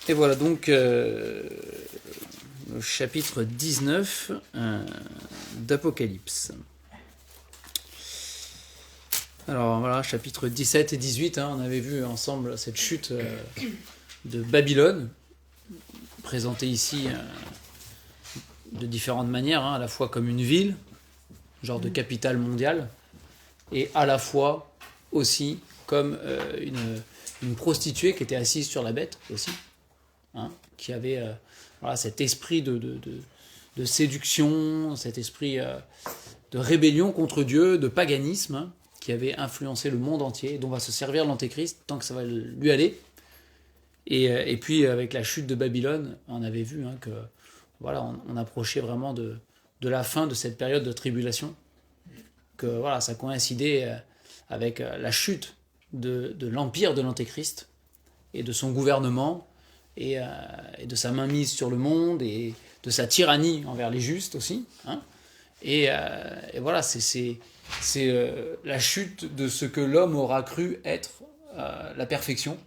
Et voilà donc le chapitre 19 d'Apocalypse. Alors voilà, chapitre 17 et 18, on avait vu ensemble cette chute de Babylone, présentée ici de différentes manières, à la fois comme une ville, genre de capitale mondiale, et à la fois aussi comme une prostituée qui était assise sur la bête aussi, qui avait cet esprit de séduction, cet esprit de rébellion contre Dieu, de paganisme, qui avait influencé le monde entier, et dont va se servir l'Antéchrist tant que ça va lui aller. Et puis avec la chute de Babylone, on avait vu que on approchait vraiment de la fin de cette période de tribulation, que ça coïncidait avec la chute de l'empire de l'Antéchrist et de son gouvernement et de sa mainmise sur le monde et de sa tyrannie envers les justes aussi. Et voilà, c'est la chute de ce que l'homme aura cru être la perfection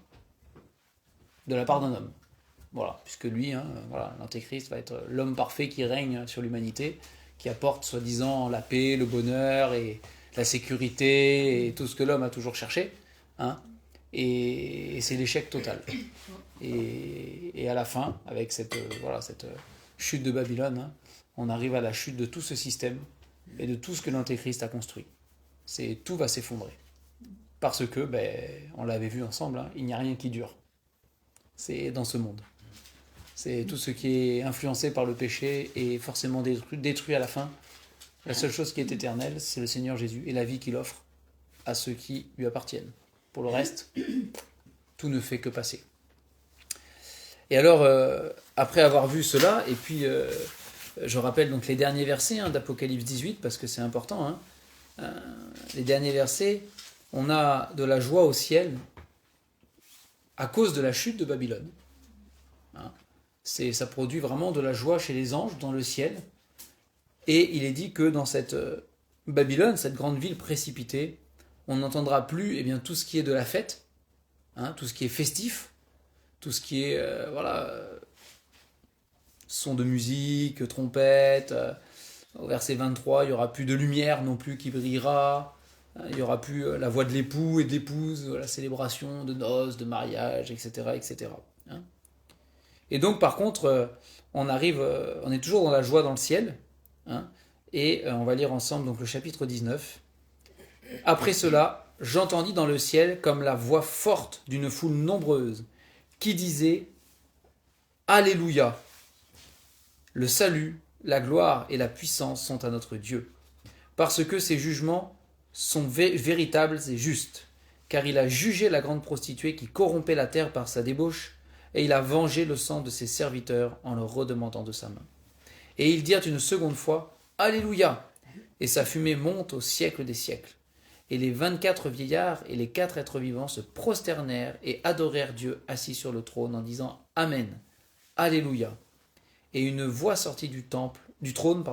de la part d'un homme. Voilà, puisque lui, l'Antéchrist va être l'homme parfait qui règne sur l'humanité, qui apporte soi-disant la paix, le bonheur et la sécurité et tout ce que l'homme a toujours cherché. Et c'est l'échec total. Et à la fin, avec cette chute de Babylone, on arrive à la chute de tout ce système et de tout ce que l'Antéchrist a construit. Tout va s'effondrer. Parce que, on l'avait vu ensemble, il n'y a rien qui dure. C'est dans ce monde. C'est tout ce qui est influencé par le péché et forcément détruit à la fin. La seule chose qui est éternelle, c'est le Seigneur Jésus et la vie qu'il offre à ceux qui lui appartiennent. Pour le reste, tout ne fait que passer. Et alors, après avoir vu cela, et puis je rappelle donc les derniers versets d'Apocalypse 18, parce que c'est important. Les derniers versets, on a de la joie au ciel à cause de la chute de Babylone. Ça produit vraiment de la joie chez les anges dans le ciel. Et il est dit que dans cette Babylone, cette grande ville précipitée, on n'entendra plus tout ce qui est de la fête, tout ce qui est festif, tout ce qui est son de musique, trompette. Au verset 23, il n'y aura plus de lumière non plus qui brillera. Il n'y aura plus la voix de l'époux et de l'épouse, la célébration de noces, de mariage, etc. etc. Et donc, par contre, on est toujours dans la joie dans le ciel. Et on va lire ensemble donc, le chapitre 19. Après cela, j'entendis dans le ciel comme la voix forte d'une foule nombreuse qui disait « Alléluia ! Le salut, la gloire et la puissance sont à notre Dieu, parce que ses jugements sont véritables et justes, car il a jugé la grande prostituée qui corrompait la terre par sa débauche, et il a vengé le sang de ses serviteurs en leur redemandant de sa main. Et ils dirent une seconde fois « Alléluia !» Et sa fumée monte au siècle des siècles. Et les 24 vieillards et les 4 êtres vivants se prosternèrent et adorèrent Dieu assis sur le trône en disant « Amen, Alléluia !» Et une voix sortit du trône,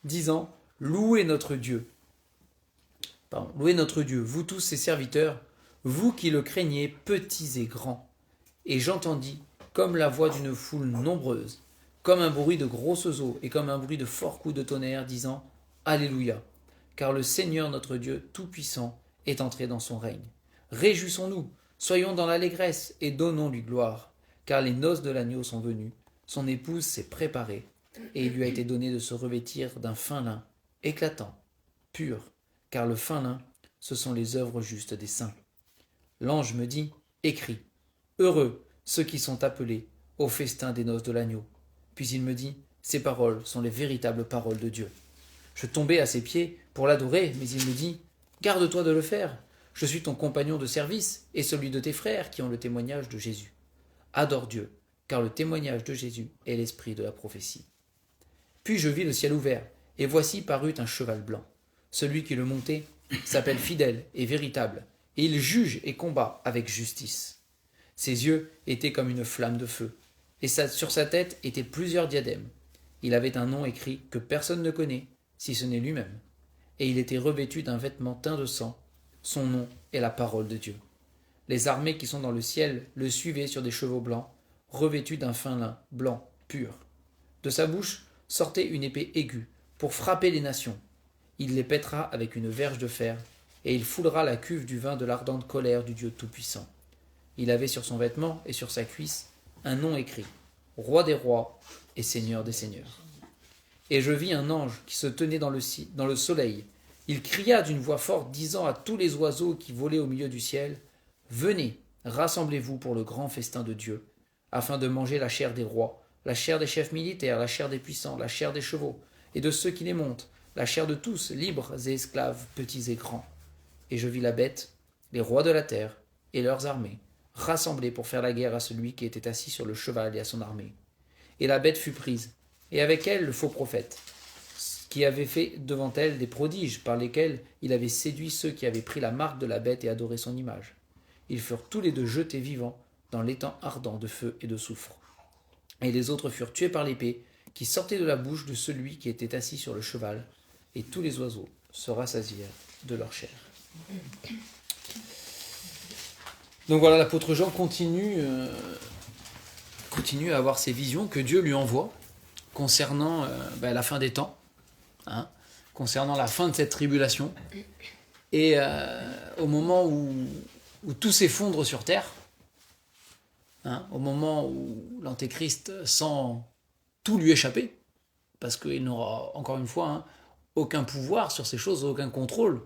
disant « Louez notre Dieu, vous tous ses serviteurs, vous qui le craignez, petits et grands. » Et j'entendis comme la voix d'une foule nombreuse, comme un bruit de grosses eaux et comme un bruit de forts coups de tonnerre, disant « Alléluia ! Car le Seigneur notre Dieu Tout-Puissant est entré dans son règne. Réjouissons-nous, soyons dans l'allégresse et donnons-lui gloire, car les noces de l'agneau sont venues, son épouse s'est préparée, et il lui a été donné de se revêtir d'un fin lin, éclatant, pur, car le fin lin, ce sont les œuvres justes des saints. L'ange me dit, écris, heureux ceux qui sont appelés au festin des noces de l'agneau. Puis il me dit, ces paroles sont les véritables paroles de Dieu. Je tombai à ses pieds pour l'adorer, mais il me dit, garde-toi de le faire. Je suis ton compagnon de service et celui de tes frères qui ont le témoignage de Jésus. Adore Dieu, car le témoignage de Jésus est l'esprit de la prophétie. Puis je vis le ciel ouvert, et voici parut un cheval blanc. Celui qui le montait s'appelle fidèle et véritable, et il juge et combat avec justice. Ses yeux étaient comme une flamme de feu, et sur sa tête étaient plusieurs diadèmes. Il avait un nom écrit que personne ne connaît, si ce n'est lui-même. Et il était revêtu d'un vêtement teint de sang. Son nom est la parole de Dieu. Les armées qui sont dans le ciel le suivaient sur des chevaux blancs, revêtu d'un fin lin, blanc, pur. De sa bouche sortait une épée aiguë, pour frapper les nations. Il les pètera avec une verge de fer, et il foulera la cuve du vin de l'ardente colère du Dieu Tout-Puissant. Il avait sur son vêtement et sur sa cuisse un nom écrit, Roi des rois et Seigneur des seigneurs. Et je vis un ange qui se tenait dans le soleil. Il cria d'une voix forte, disant à tous les oiseaux qui volaient au milieu du ciel, Venez, rassemblez-vous pour le grand festin de Dieu, afin de manger la chair des rois, la chair des chefs militaires, la chair des puissants, la chair des chevaux, et de ceux qui les montent, la chair de tous, libres et esclaves, petits et grands. Et je vis la bête, les rois de la terre, et leurs armées, rassemblés pour faire la guerre à celui qui était assis sur le cheval et à son armée. Et la bête fut prise, et avec elle le faux prophète, qui avait fait devant elle des prodiges par lesquels il avait séduit ceux qui avaient pris la marque de la bête et adoré son image. Ils furent tous les deux jetés vivants dans l'étang ardent de feu et de soufre. Et les autres furent tués par l'épée qui sortait de la bouche de celui qui était assis sur le cheval, et tous les oiseaux se rassasièrent de leur chair. Donc voilà, l'apôtre Jean continue à avoir ces visions que Dieu lui envoie concernant la fin des temps, concernant la fin de cette tribulation, et au moment où tout s'effondre sur terre, au moment où l'Antéchrist sent tout lui échapper, parce qu'il n'aura, encore une fois, aucun pouvoir sur ces choses, aucun contrôle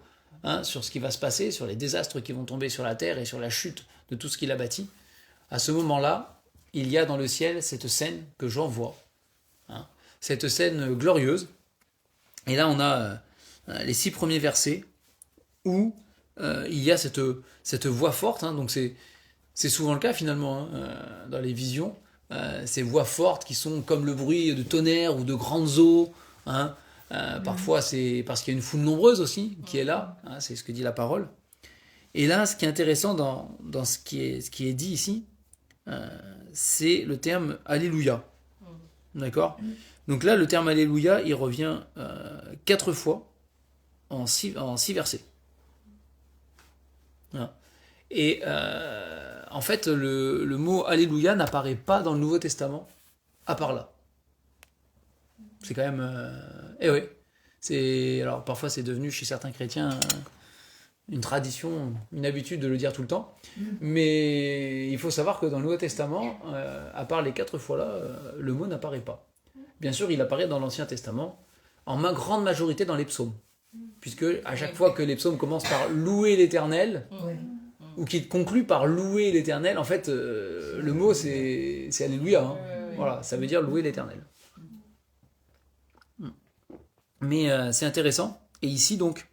sur ce qui va se passer, sur les désastres qui vont tomber sur la terre et sur la chute de tout ce qu'il a bâti. À ce moment-là, il y a dans le ciel cette scène que Jean voit, cette scène glorieuse. Et là, on a les 6 premiers versets où il y a cette voix forte. Donc c'est souvent le cas finalement dans les visions. Ces voix fortes qui sont comme le bruit de tonnerre ou de grandes eaux. Parfois, c'est parce qu'il y a une foule nombreuse aussi qui est là. C'est ce que dit la parole. Et là, ce qui est intéressant dans ce qui est dit ici, c'est le terme Alléluia. D'accord ? Donc là, le terme Alléluia, il revient 4 fois en 6 versets. Et en fait, le mot Alléluia n'apparaît pas dans le Nouveau Testament, à part là. C'est quand même... alors parfois, c'est devenu chez certains chrétiens une tradition, une habitude de le dire tout le temps. Mais il faut savoir que dans le Nouveau Testament, à part les 4 fois-là, le mot n'apparaît pas. Bien sûr, il apparaît dans l'Ancien Testament, en grande majorité dans les psaumes. Puisque à chaque fois que les psaumes commencent par louer l'Éternel, ou qui concluent par louer l'Éternel, en fait, le mot c'est Alléluia. Voilà, ça veut dire louer l'Éternel. Mais c'est intéressant. Et ici, donc,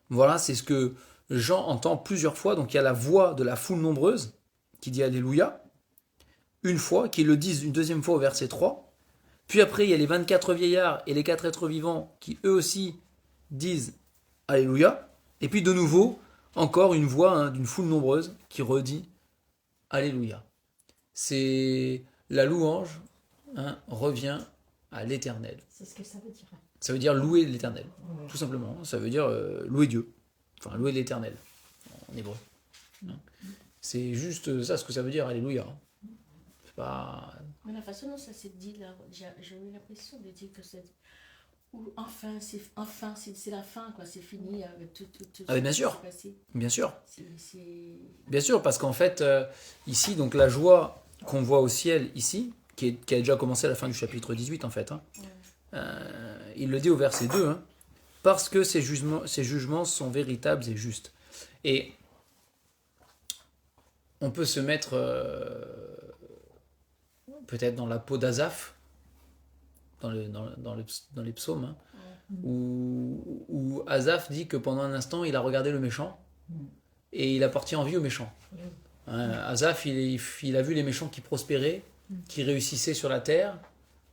voilà, c'est ce que Jean entend plusieurs fois. Donc il y a la voix de la foule nombreuse qui dit Alléluia, une fois, qui le disent une deuxième fois au verset 3. Puis après, il y a les 24 vieillards et les 4 êtres vivants qui eux aussi disent Alléluia. Et puis de nouveau, encore une voix d'une foule nombreuse qui redit Alléluia. C'est la louange revient à l'Éternel. C'est ce que ça veut dire. Ça veut dire louer l'Éternel, tout simplement. Ça veut dire louer Dieu, enfin louer l'Éternel en hébreu. C'est juste ça ce que ça veut dire Alléluia. C'est pas... Mais la façon dont ça s'est dit là, j'ai eu l'impression de dire que c'est enfin c'est la fin quoi, c'est fini avec tout ah, bien sûr. Passé. Bien sûr. C'est... Bien sûr, parce qu'en fait ici donc la joie qu'on voit au ciel ici, qui a déjà commencé à la fin du chapitre 18 en fait. Il le dit au verset 2, parce que ces jugements sont véritables et justes. Et on peut se mettre peut-être dans la peau d'Asaph, dans les psaumes, où Asaph dit que pendant un instant, il a regardé le méchant et il a porté envie au méchant. Asaph, il a vu les méchants qui prospéraient, qui réussissaient sur la terre,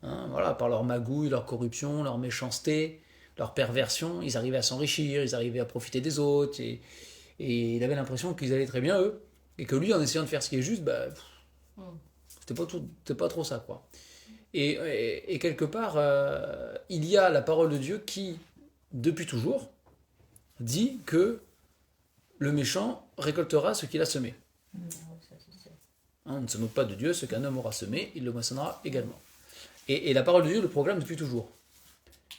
voilà, par leur magouille, leur corruption, leur méchanceté, leur perversion. Ils arrivaient à s'enrichir, ils arrivaient à profiter des autres, et il avait l'impression qu'ils allaient très bien, eux, et que lui, en essayant de faire ce qui est juste, c'était pas trop ça, quoi. Et quelque part, il y a la parole de Dieu qui, depuis toujours, dit que le méchant récoltera ce qu'il a semé. Hein, on ne se moque pas de Dieu, ce qu'un homme aura semé, il le moissonnera également. Et la parole de Dieu le proclame depuis toujours.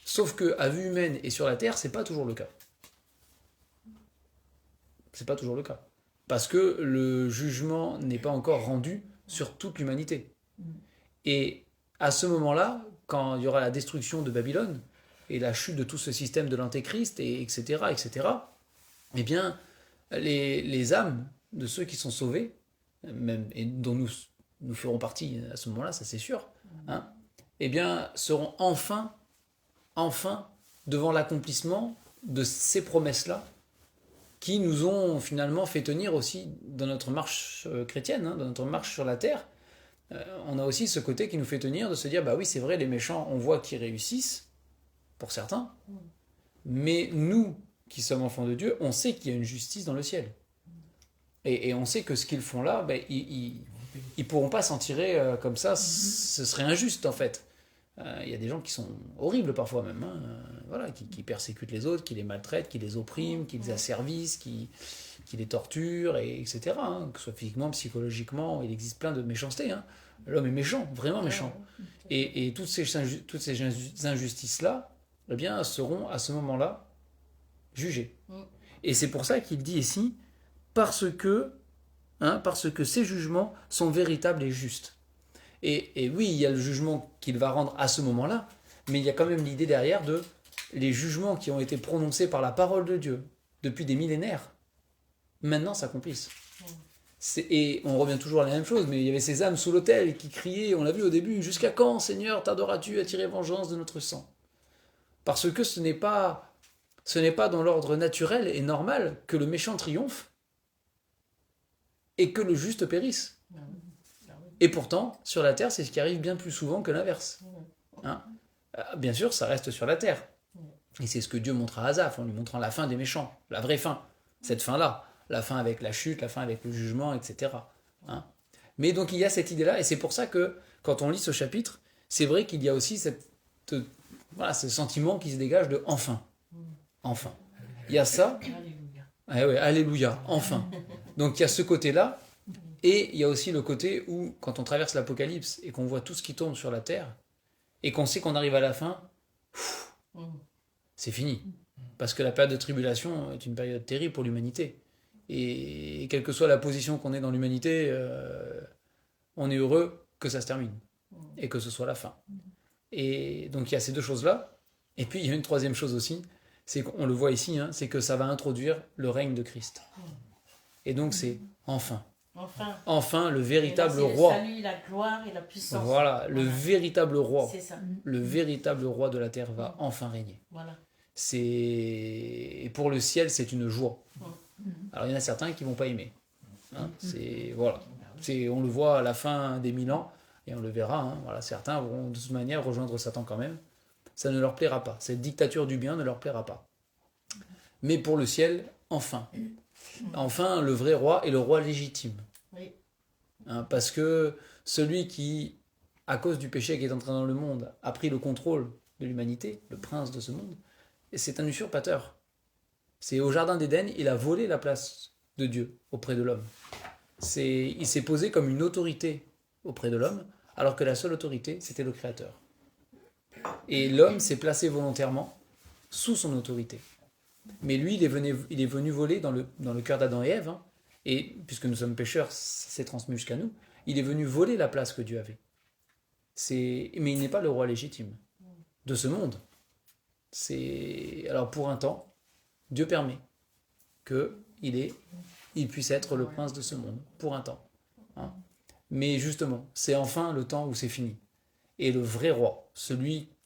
Sauf qu'à vue humaine et sur la terre, c'est pas toujours le cas. C'est pas toujours le cas. Parce que le jugement n'est pas encore rendu sur toute l'humanité. Et à ce moment-là, quand il y aura la destruction de Babylone et la chute de tout ce système de l'antéchrist, et etc., etc., eh bien, les âmes de ceux qui sont sauvés, même, et dont nous ferons partie à ce moment-là, ça c'est sûr, hein, eh bien, seront enfin devant l'accomplissement de ces promesses-là qui nous ont finalement fait tenir aussi dans notre marche chrétienne, hein, dans notre marche sur la terre. On a aussi ce côté qui nous fait tenir de se dire, bah oui, c'est vrai, les méchants, on voit qu'ils réussissent, pour certains, mais nous, qui sommes enfants de Dieu, on sait qu'il y a une justice dans le ciel. Et on sait que ce qu'ils font là, ben, ils pourront pas s'en tirer comme ça, ce serait injuste en fait. Il y a des gens qui sont horribles parfois même, hein, voilà, qui persécutent les autres, qui les maltraitent, qui les oppriment, qui les asservissent, qui les torturent, etc. Hein, que ce soit physiquement, psychologiquement, il existe plein de méchanceté. Hein. L'homme est méchant, vraiment méchant. Et toutes ces injustices-là, eh bien, seront à ce moment-là jugées. Et c'est pour ça qu'il dit ici, parce que ces jugements sont véritables et justes. Et oui, il y a le jugement qu'il va rendre à ce moment-là, mais il y a quand même l'idée derrière de les jugements qui ont été prononcés par la parole de Dieu depuis des millénaires, maintenant s'accomplissent. Et on revient toujours à la même chose, mais il y avait ces âmes sous l'autel qui criaient, on l'a vu au début, « Jusqu'à quand, Seigneur, tarderas-tu à tirer vengeance de notre sang ?» Parce que ce n'est pas dans l'ordre naturel et normal que le méchant triomphe et que le juste périsse. Et pourtant, sur la terre, c'est ce qui arrive bien plus souvent que l'inverse. Hein? Bien sûr, ça reste sur la terre. Et c'est ce que Dieu montre à Asaph, en lui montrant la fin des méchants, la vraie fin. Cette fin-là, la fin avec la chute, la fin avec le jugement, etc. Hein? Mais donc il y a cette idée-là, et c'est pour ça que, quand on lit ce chapitre, c'est vrai qu'il y a aussi ce sentiment qui se dégage de « enfin ». Enfin. Il y a ça. Alléluia. Ouais, alléluia, enfin. Donc il y a ce côté-là, et il y a aussi le côté où, quand on traverse l'Apocalypse et qu'on voit tout ce qui tourne sur la terre, et qu'on sait qu'on arrive à la fin, c'est fini. Parce que la période de tribulation est une période terrible pour l'humanité. Et quelle que soit la position qu'on ait dans l'humanité, on est heureux que ça se termine. Et que ce soit la fin. Et donc il y a ces deux choses-là. Et puis il y a une troisième chose aussi, c'est qu'on le voit ici, hein, c'est que ça va introduire le règne de Christ. Et donc c'est enfin. Enfin, le véritable roi. Le salut, la gloire et la puissance. Voilà, le véritable roi. C'est ça. Le véritable roi de la terre va enfin régner. Voilà. Et pour le ciel, c'est une joie. Alors il y en a certains qui vont pas aimer. Hein, voilà. On le voit à la fin des 1000 ans, et on le verra. Hein, voilà, certains vont de toute manière rejoindre Satan quand même. Ça ne leur plaira pas. Cette dictature du bien ne leur plaira pas. Mais pour le ciel, enfin. Enfin, le vrai roi est le roi légitime. Oui. Hein, parce que celui qui, à cause du péché qui est entré dans le monde, a pris le contrôle de l'humanité, le prince de ce monde, c'est un usurpateur. C'est au jardin d'Éden, il a volé la place de Dieu auprès de l'homme. Il s'est posé comme une autorité auprès de l'homme, alors que la seule autorité, c'était le Créateur. Et l'homme s'est placé volontairement sous son autorité. Mais lui, il est venu voler dans le cœur d'Adam et Ève, hein, et puisque nous sommes pécheurs, c'est transmis jusqu'à nous, il est venu voler la place que Dieu avait. Mais il n'est pas le roi légitime de ce monde. Alors pour un temps, Dieu permet qu'il puisse être le prince de ce monde, pour un temps. Hein. Mais justement, c'est enfin le temps où c'est fini. Et le vrai roi,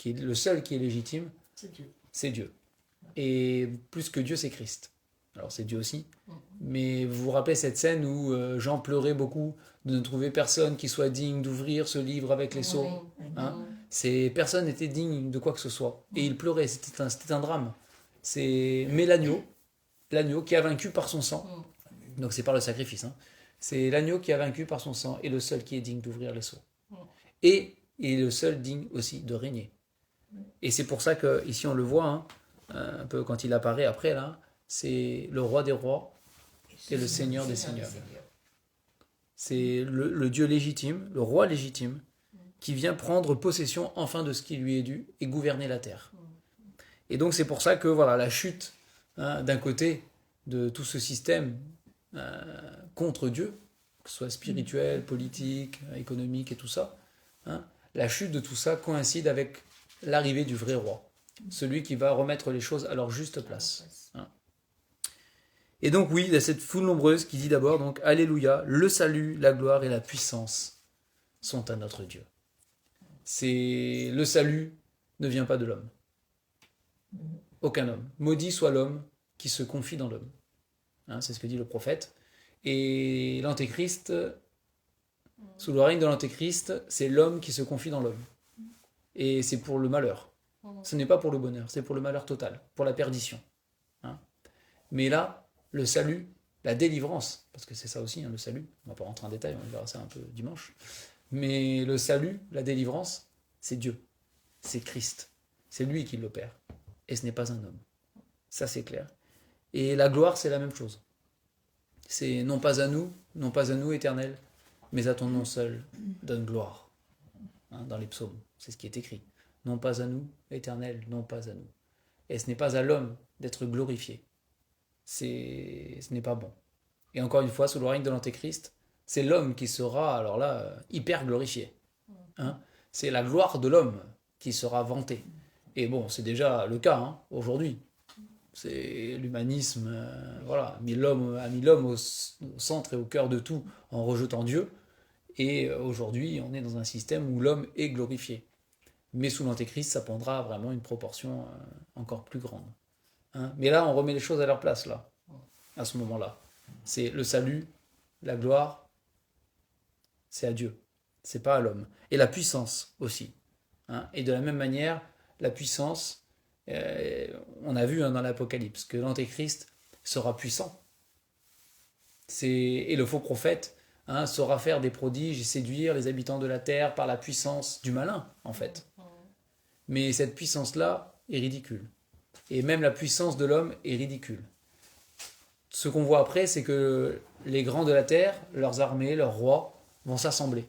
le seul qui est légitime, c'est Dieu. Et plus que Dieu, c'est Christ. Alors c'est Dieu aussi. Mais vous vous rappelez cette scène où Jean pleurait beaucoup de ne trouver personne qui soit digne d'ouvrir ce livre avec les sceaux. Hein. Personne n'était digne de quoi que ce soit. Et il pleurait, c'était un drame. Mais l'agneau qui a vaincu par son sang, donc c'est par le sacrifice, hein, c'est l'agneau qui a vaincu par son sang et le seul qui est digne d'ouvrir les sceaux. Et il est le seul digne aussi de régner. Et c'est pour ça qu'ici on le voit, hein, un peu quand il apparaît après, là, c'est le roi des rois et le seigneur des seigneurs. C'est le Dieu légitime, le roi légitime, qui vient prendre possession enfin de ce qui lui est dû et gouverner la terre. Et donc c'est pour ça que voilà, la chute d'un côté de tout ce système contre Dieu, que ce soit spirituel, politique, économique et tout ça, la chute de tout ça coïncide avec l'arrivée du vrai roi, celui qui va remettre les choses à leur juste place. Et donc oui, il y a cette foule nombreuse qui dit d'abord donc Alléluia, le salut, la gloire et la puissance sont à notre Dieu. C'est le salut ne vient pas de l'homme. Aucun homme. Maudit soit l'homme qui se confie dans l'homme. C'est ce que dit le prophète. Et l'antéchrist, sous le règne de l'antéchrist, c'est l'homme qui se confie dans l'homme. Et c'est pour le malheur. Ce n'est pas pour le bonheur, c'est pour le malheur total, pour la perdition. Mais là, le salut, la délivrance, parce que c'est ça aussi, le salut, on ne va pas rentrer en détail, on verra ça un peu dimanche, mais le salut, la délivrance, c'est Dieu, c'est Christ, c'est lui qui l'opère, et ce n'est pas un homme. Ça c'est clair. Et la gloire, c'est la même chose. C'est non pas à nous éternel, mais à ton nom seul, donne gloire. Dans les psaumes, c'est ce qui est écrit. Non pas à nous, éternel, non pas à nous. Et ce n'est pas à l'homme d'être glorifié. Ce n'est pas bon. Et encore une fois, sous le règne de l'antéchrist, c'est l'homme qui sera, alors là, hyper glorifié. C'est la gloire de l'homme qui sera vantée. Et bon, c'est déjà le cas aujourd'hui. C'est l'humanisme, a mis l'homme au centre et au cœur de tout en rejetant Dieu. Et aujourd'hui, on est dans un système où l'homme est glorifié. Mais sous l'antéchrist, ça prendra vraiment une proportion encore plus grande. Mais là, on remet les choses à leur place, là, à ce moment-là. C'est le salut, la gloire, c'est à Dieu, c'est pas à l'homme. Et la puissance aussi. Et de la même manière, la puissance, on a vu dans l'Apocalypse que l'antéchrist sera puissant. Et le faux prophète saura faire des prodiges et séduire les habitants de la terre par la puissance du malin, en fait. Mais cette puissance-là est ridicule. Et même la puissance de l'homme est ridicule. Ce qu'on voit après, c'est que les grands de la terre, leurs armées, leurs rois, vont s'assembler.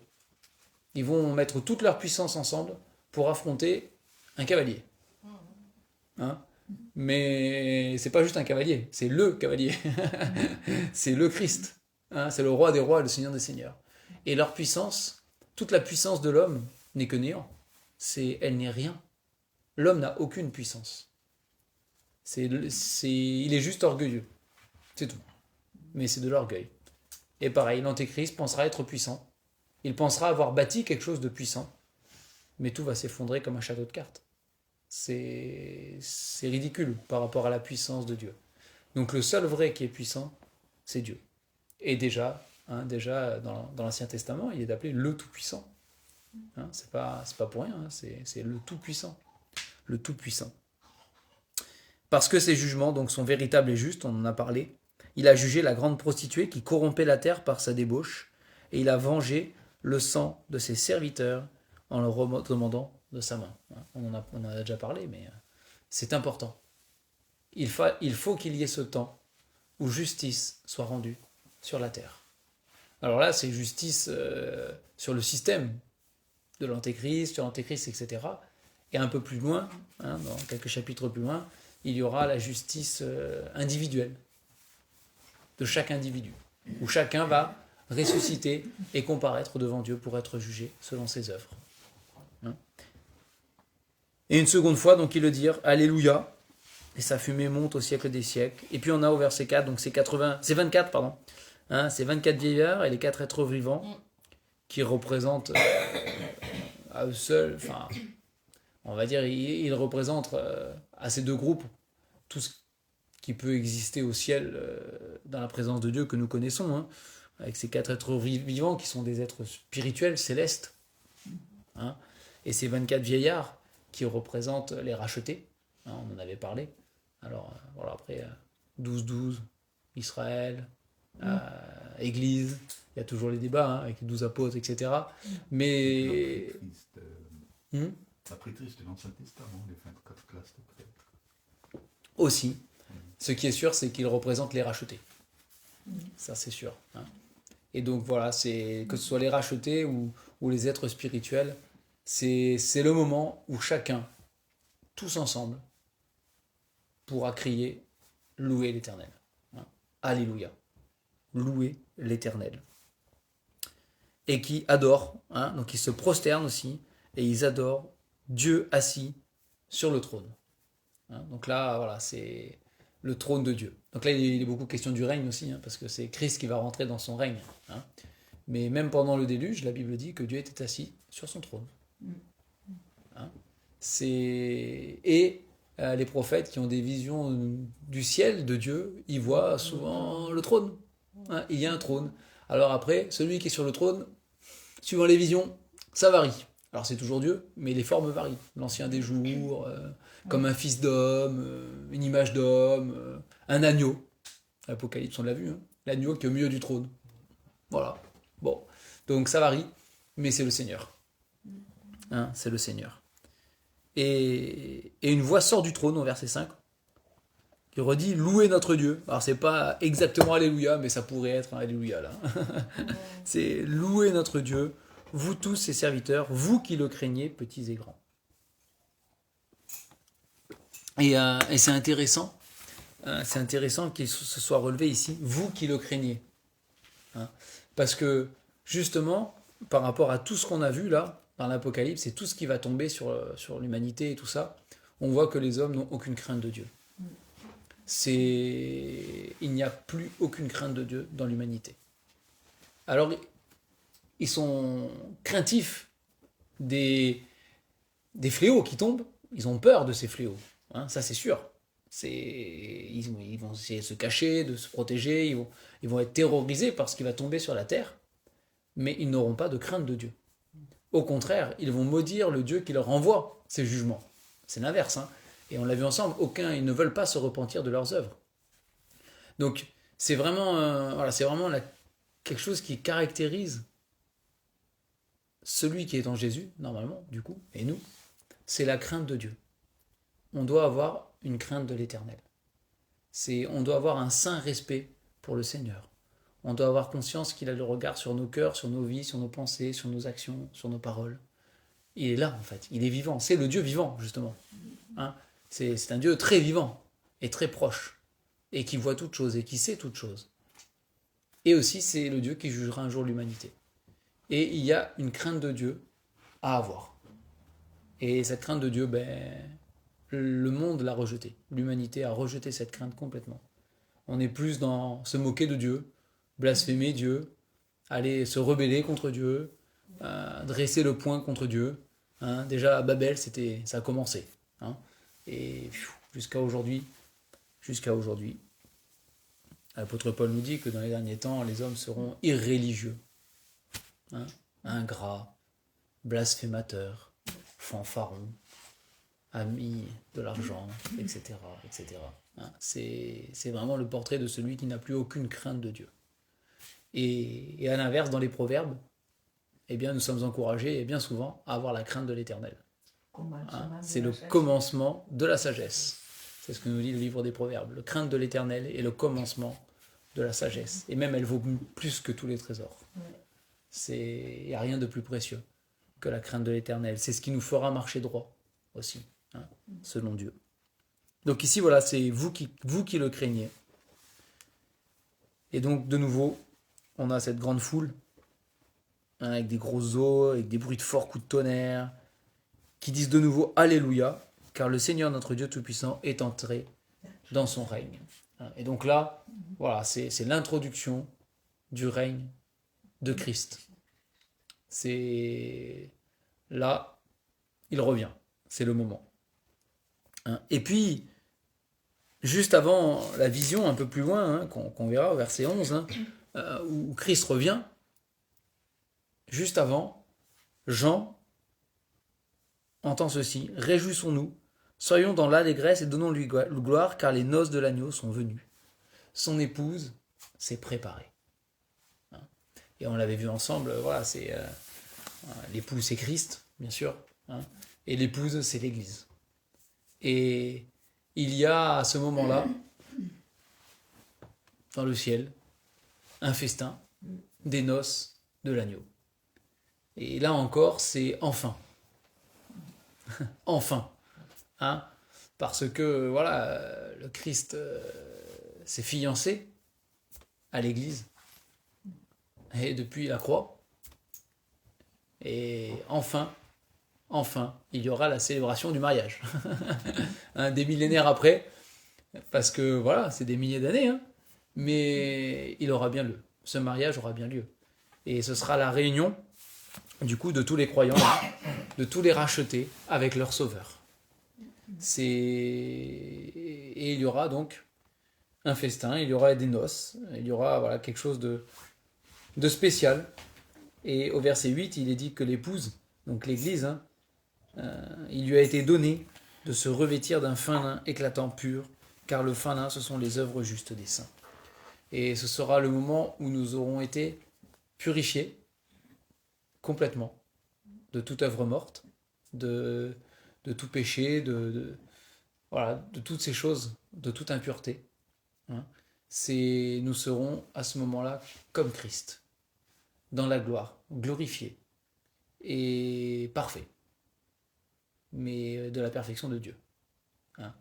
Ils vont mettre toute leur puissance ensemble pour affronter un cavalier. Mais c'est pas juste un cavalier, c'est le cavalier. C'est le Christ. C'est le roi des rois et le seigneur des seigneurs. Et leur puissance, toute la puissance de l'homme n'est que néant. Elle n'est rien. L'homme n'a aucune puissance. Il est juste orgueilleux. C'est tout. Mais c'est de l'orgueil. Et pareil, l'antéchrist pensera être puissant. Il pensera avoir bâti quelque chose de puissant. Mais tout va s'effondrer comme un château de cartes. C'est ridicule par rapport à la puissance de Dieu. Donc le seul vrai qui est puissant, c'est Dieu. Et déjà dans l'Ancien Testament, il est appelé le Tout-Puissant. C'est pas pour rien, c'est le Tout-Puissant. Le Tout-Puissant. Parce que ses jugements donc, sont véritables et justes, on en a parlé, il a jugé la grande prostituée qui corrompait la terre par sa débauche, et il a vengé le sang de ses serviteurs en leur demandant de sa main. On en a déjà parlé, mais c'est important. Il faut qu'il y ait ce temps où justice soit rendue sur la terre. Alors là, c'est justice sur le système de l'antéchrist, sur l'antéchrist, etc. Et un peu plus loin, dans quelques chapitres plus loin, il y aura la justice individuelle de chaque individu, où chacun va ressusciter et comparaître devant Dieu pour être jugé selon ses œuvres. Et une seconde fois, donc, ils le dirent, Alléluia, et sa fumée monte au siècle des siècles. Et puis on a au verset 4, donc c'est 24, pardon. C'est 24 vieillards et les 4 êtres vivants qui représentent à eux seuls, enfin, on va dire, ils représentent à ces deux groupes tout ce qui peut exister au ciel dans la présence de Dieu que nous connaissons, avec ces 4 êtres vivants qui sont des êtres spirituels, célestes. Et ces 24 vieillards qui représentent les rachetés, on en avait parlé. Alors, voilà, après, 12-12, Israël, Église, il y a toujours les débats avec les 12 apôtres, etc. Mais... La prêtrise de l'Ancien Testament, les 24 classes de prêtres. Aussi. Ce qui est sûr, c'est qu'ils représentent les rachetés. Ça, c'est sûr. Et donc voilà, c'est que ce soit les rachetés ou les êtres spirituels, c'est le moment où chacun, tous ensemble, pourra crier louer l'Éternel. Hein. Alléluia. Louer l'Éternel. Et qui adorent, hein, donc ils se prosternent aussi, et ils adorent Dieu assis sur le trône. Hein, donc là, voilà, c'est le trône de Dieu. Donc là, il est beaucoup question du règne aussi, hein, parce que c'est Christ qui va rentrer dans son règne. Hein. Mais même pendant le déluge, la Bible dit que Dieu était assis sur son trône. Hein. Et les prophètes qui ont des visions du ciel, de Dieu, ils voient souvent le trône. Hein, il y a un trône. Alors après, celui qui est sur le trône, suivant les visions, ça varie. Alors c'est toujours Dieu, mais les formes varient. L'ancien des jours, comme un fils d'homme, une image d'homme, un agneau. L'Apocalypse, on l'a vu, hein, l'agneau qui est au milieu du trône. Voilà. Bon, donc ça varie, mais c'est le Seigneur. Hein, c'est le Seigneur. Et une voix sort du trône, au verset 5, qui redit « Louez notre Dieu ». Alors c'est pas exactement « Alléluia », mais ça pourrait être un « Alléluia » là. C'est « Louez notre Dieu, vous tous ses serviteurs, vous qui le craignez, petits et grands ». Et c'est intéressant qu'il se soit relevé ici « Vous qui le craignez hein ». Parce que justement, par rapport à tout ce qu'on a vu là, dans l'Apocalypse, et tout ce qui va tomber sur l'humanité et tout ça, on voit que les hommes n'ont aucune crainte de Dieu. Il n'y a plus aucune crainte de Dieu dans l'humanité. Alors, ils sont craintifs des fléaux qui tombent, ils ont peur de ces fléaux, hein, ça c'est sûr. Ils vont essayer de se cacher, de se protéger, ils vont être terrorisés par ce qui va tomber sur la terre, mais ils n'auront pas de crainte de Dieu. Au contraire, ils vont maudire le Dieu qui leur envoie ces jugements. C'est l'inverse, hein. Et on l'a vu ensemble, ils ne veulent pas se repentir de leurs œuvres. Donc, c'est vraiment, quelque chose qui caractérise celui qui est en Jésus, normalement, du coup, et nous, c'est la crainte de Dieu. On doit avoir une crainte de l'Éternel. On doit avoir un saint respect pour le Seigneur. On doit avoir conscience qu'il a le regard sur nos cœurs, sur nos vies, sur nos pensées, sur nos actions, sur nos paroles. Il est là, en fait. Il est vivant. C'est le Dieu vivant, justement. Hein, c'est un Dieu très vivant et très proche, et qui voit toutes choses et qui sait toutes choses. Et aussi, c'est le Dieu qui jugera un jour l'humanité. Et il y a une crainte de Dieu à avoir. Et cette crainte de Dieu, le monde l'a rejetée. L'humanité a rejeté cette crainte complètement. On est plus dans se moquer de Dieu, blasphémer Dieu, aller se rebeller contre Dieu, dresser le poing contre Dieu. Hein, déjà à Babel, ça a commencé. Hein, et jusqu'à aujourd'hui, l'apôtre Paul nous dit que dans les derniers temps, les hommes seront irréligieux, hein, ingrats, blasphémateurs, fanfarons, amis de l'argent, etc. etc. Hein, c'est vraiment le portrait de celui qui n'a plus aucune crainte de Dieu. Et à l'inverse, dans les proverbes, eh bien, nous sommes encouragés, et bien souvent, à avoir la crainte de l'Éternel. Hein, c'est le commencement de la sagesse. C'est ce que nous dit le livre des Proverbes. Le crainte de l'Éternel est le commencement de la sagesse. Et même, elle vaut plus que tous les trésors. Il n'y a rien de plus précieux que la crainte de l'Éternel. C'est ce qui nous fera marcher droit aussi, hein, selon Dieu. Donc ici, voilà, c'est vous qui le craignez. Et donc, de nouveau, on a cette grande foule, hein, avec des grosses eaux, avec des bruits de forts coups de tonnerre, qui disent de nouveau « Alléluia », car le Seigneur notre Dieu Tout-Puissant est entré dans son règne. Et donc là, voilà, c'est l'introduction du règne de Christ. C'est là, il revient, c'est le moment. Et puis, juste avant la vision, un peu plus loin, hein, qu'on verra au verset 11, hein, où Christ revient, juste avant, Jean entend ceci: « Réjouissons-nous, soyons dans l'allégresse et donnons-lui gloire, car les noces de l'agneau sont venues. Son épouse s'est préparée. » Et on l'avait vu ensemble, voilà, l'époux c'est Christ, bien sûr, hein, et l'épouse c'est l'Église. Et il y a à ce moment-là, dans le ciel, un festin, des noces de l'agneau. Et là encore, c'est enfin. Enfin. Hein, parce que, voilà, le Christ s'est fiancé à l'Église. Et depuis la croix. Et enfin, il y aura la célébration du mariage. Hein, des millénaires après, parce que voilà, c'est des milliers d'années, hein, mais il aura bien lieu. Ce mariage aura bien lieu. Et ce sera la réunion, du coup, de tous les croyants, de tous les rachetés avec leur sauveur. Et il y aura donc un festin, il y aura des noces, il y aura voilà, quelque chose de spécial. Et au verset 8, il est dit que l'épouse, donc l'Église, hein, il lui a été donné de se revêtir d'un fin lin éclatant pur, car le fin lin, ce sont les œuvres justes des saints. Et ce sera le moment où nous aurons été purifiés complètement de toute œuvre morte, de tout péché, voilà, de toutes ces choses, de toute impureté. Hein. Nous serons à ce moment-là comme Christ, dans la gloire, glorifiés et parfaits, mais de la perfection de Dieu. Hein.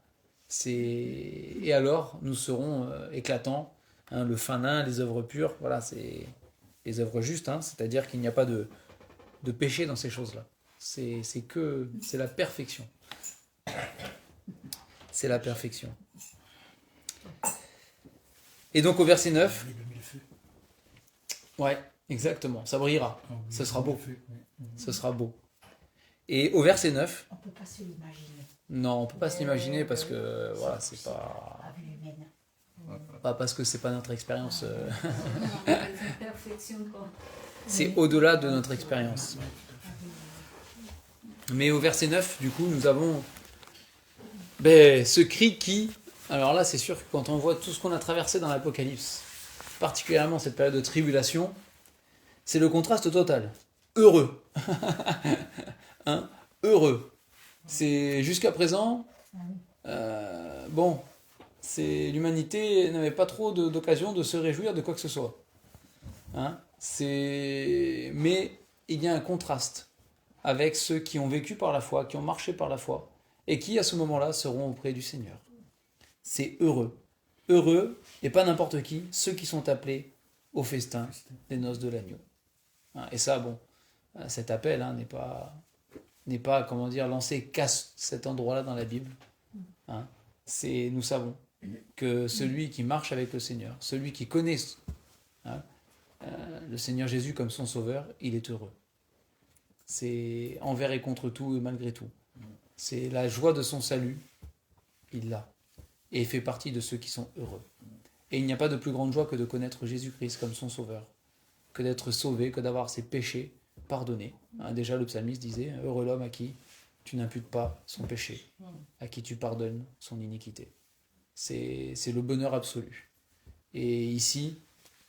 Et alors, nous serons éclatants, hein, le fin lin, les œuvres pures, voilà, c'est les œuvres justes, hein, c'est-à-dire qu'il n'y a pas de péché dans ces choses-là. C'est la perfection. C'est la perfection. Et donc au verset 9, ouais, exactement, ça brillera, ce sera beau. Ce sera beau. Et au verset 9, On ne peut pas se l'imaginer. non, on ne peut pas se l'imaginer parce que voilà, c'est pas. Pas parce que c'est pas notre expérience. C'est au-delà de notre expérience. Mais au verset 9, du coup, nous avons ce cri qui. Alors là, c'est sûr que quand on voit tout ce qu'on a traversé dans l'Apocalypse, particulièrement cette période de tribulation, c'est le contraste total. Heureux. Hein, heureux. C'est jusqu'à présent, l'humanité n'avait pas trop d'occasion de se réjouir de quoi que ce soit. Hein, mais il y a un contraste avec ceux qui ont vécu par la foi, qui ont marché par la foi, et qui à ce moment-là seront auprès du Seigneur. C'est heureux. Heureux, et pas n'importe qui, ceux qui sont appelés au festin des noces de l'agneau. Hein, et ça, bon, cet appel n'est pas, comment dire, lancé qu'à cet endroit-là dans la Bible. Hein, nous savons que celui qui marche avec le Seigneur, celui qui connaît le Seigneur Jésus comme son sauveur, il est heureux. C'est envers et contre tout et malgré tout. C'est la joie de son salut, il l'a. Et il fait partie de ceux qui sont heureux. Et il n'y a pas de plus grande joie que de connaître Jésus-Christ comme son sauveur, que d'être sauvé, que d'avoir ses péchés pardonnés. Hein, déjà le psalmiste disait, heureux l'homme à qui tu n'imputes pas son péché, à qui tu pardonnes son iniquité. C'est le bonheur absolu. Et ici,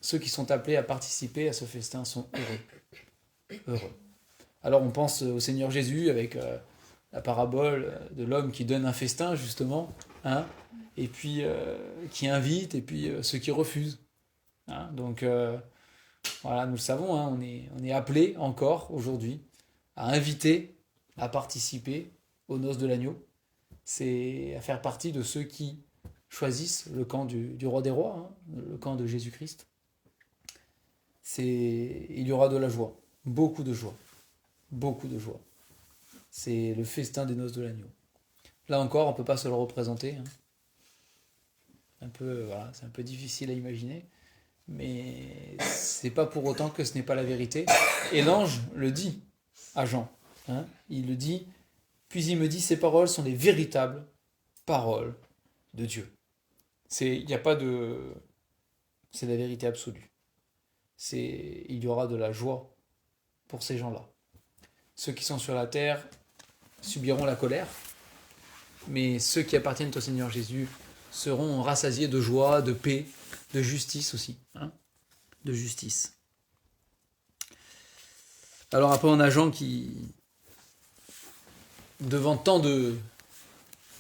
ceux qui sont appelés à participer à ce festin sont heureux. Heureux. Alors on pense au Seigneur Jésus avec la parabole de l'homme qui donne un festin justement, hein, et puis qui invite, et puis ceux qui refusent. Hein, donc voilà, nous le savons, hein, on est appelés encore aujourd'hui à inviter, à participer aux noces de l'agneau. C'est à faire partie de ceux qui choisissent le camp du roi des rois, hein, le camp de Jésus-Christ. Il y aura de la joie, beaucoup de joie. Beaucoup de joie. C'est le festin des noces de l'agneau. Là encore, on ne peut pas se le représenter. Hein. C'est un peu difficile à imaginer, mais c'est pas pour autant que ce n'est pas la vérité. Et l'ange le dit à Jean. Hein, il le dit, puis il me dit, ces paroles sont les véritables paroles de Dieu. Il n'y a pas de... C'est la vérité absolue. Il y aura de la joie pour ces gens-là. Ceux qui sont sur la terre subiront la colère, mais ceux qui appartiennent au Seigneur Jésus seront rassasiés de joie, de paix, de justice aussi. Hein, de justice. Alors après, on a Jean qui, devant tant de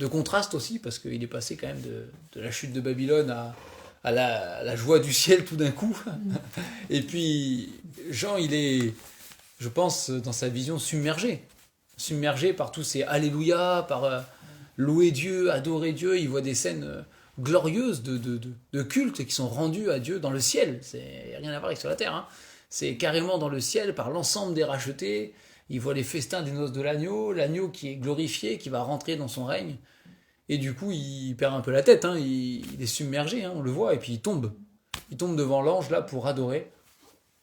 contrastes aussi, parce qu'il est passé quand même de la chute de Babylone à la joie du ciel tout d'un coup. Et puis, Jean, il est, je pense, dans sa vision submergé par tous ces alléluia, par louer Dieu, adorer Dieu. Il voit des scènes glorieuses de culte qui sont rendues à Dieu dans le ciel. C'est rien à voir avec sur la terre, hein. C'est carrément dans le ciel par l'ensemble des rachetés. Il voit les festins des noces de l'agneau qui est glorifié, qui va rentrer dans son règne. Et du coup, il perd un peu la tête, hein. Il est submergé, hein, on le voit, et puis il tombe. Il tombe devant l'ange là pour adorer.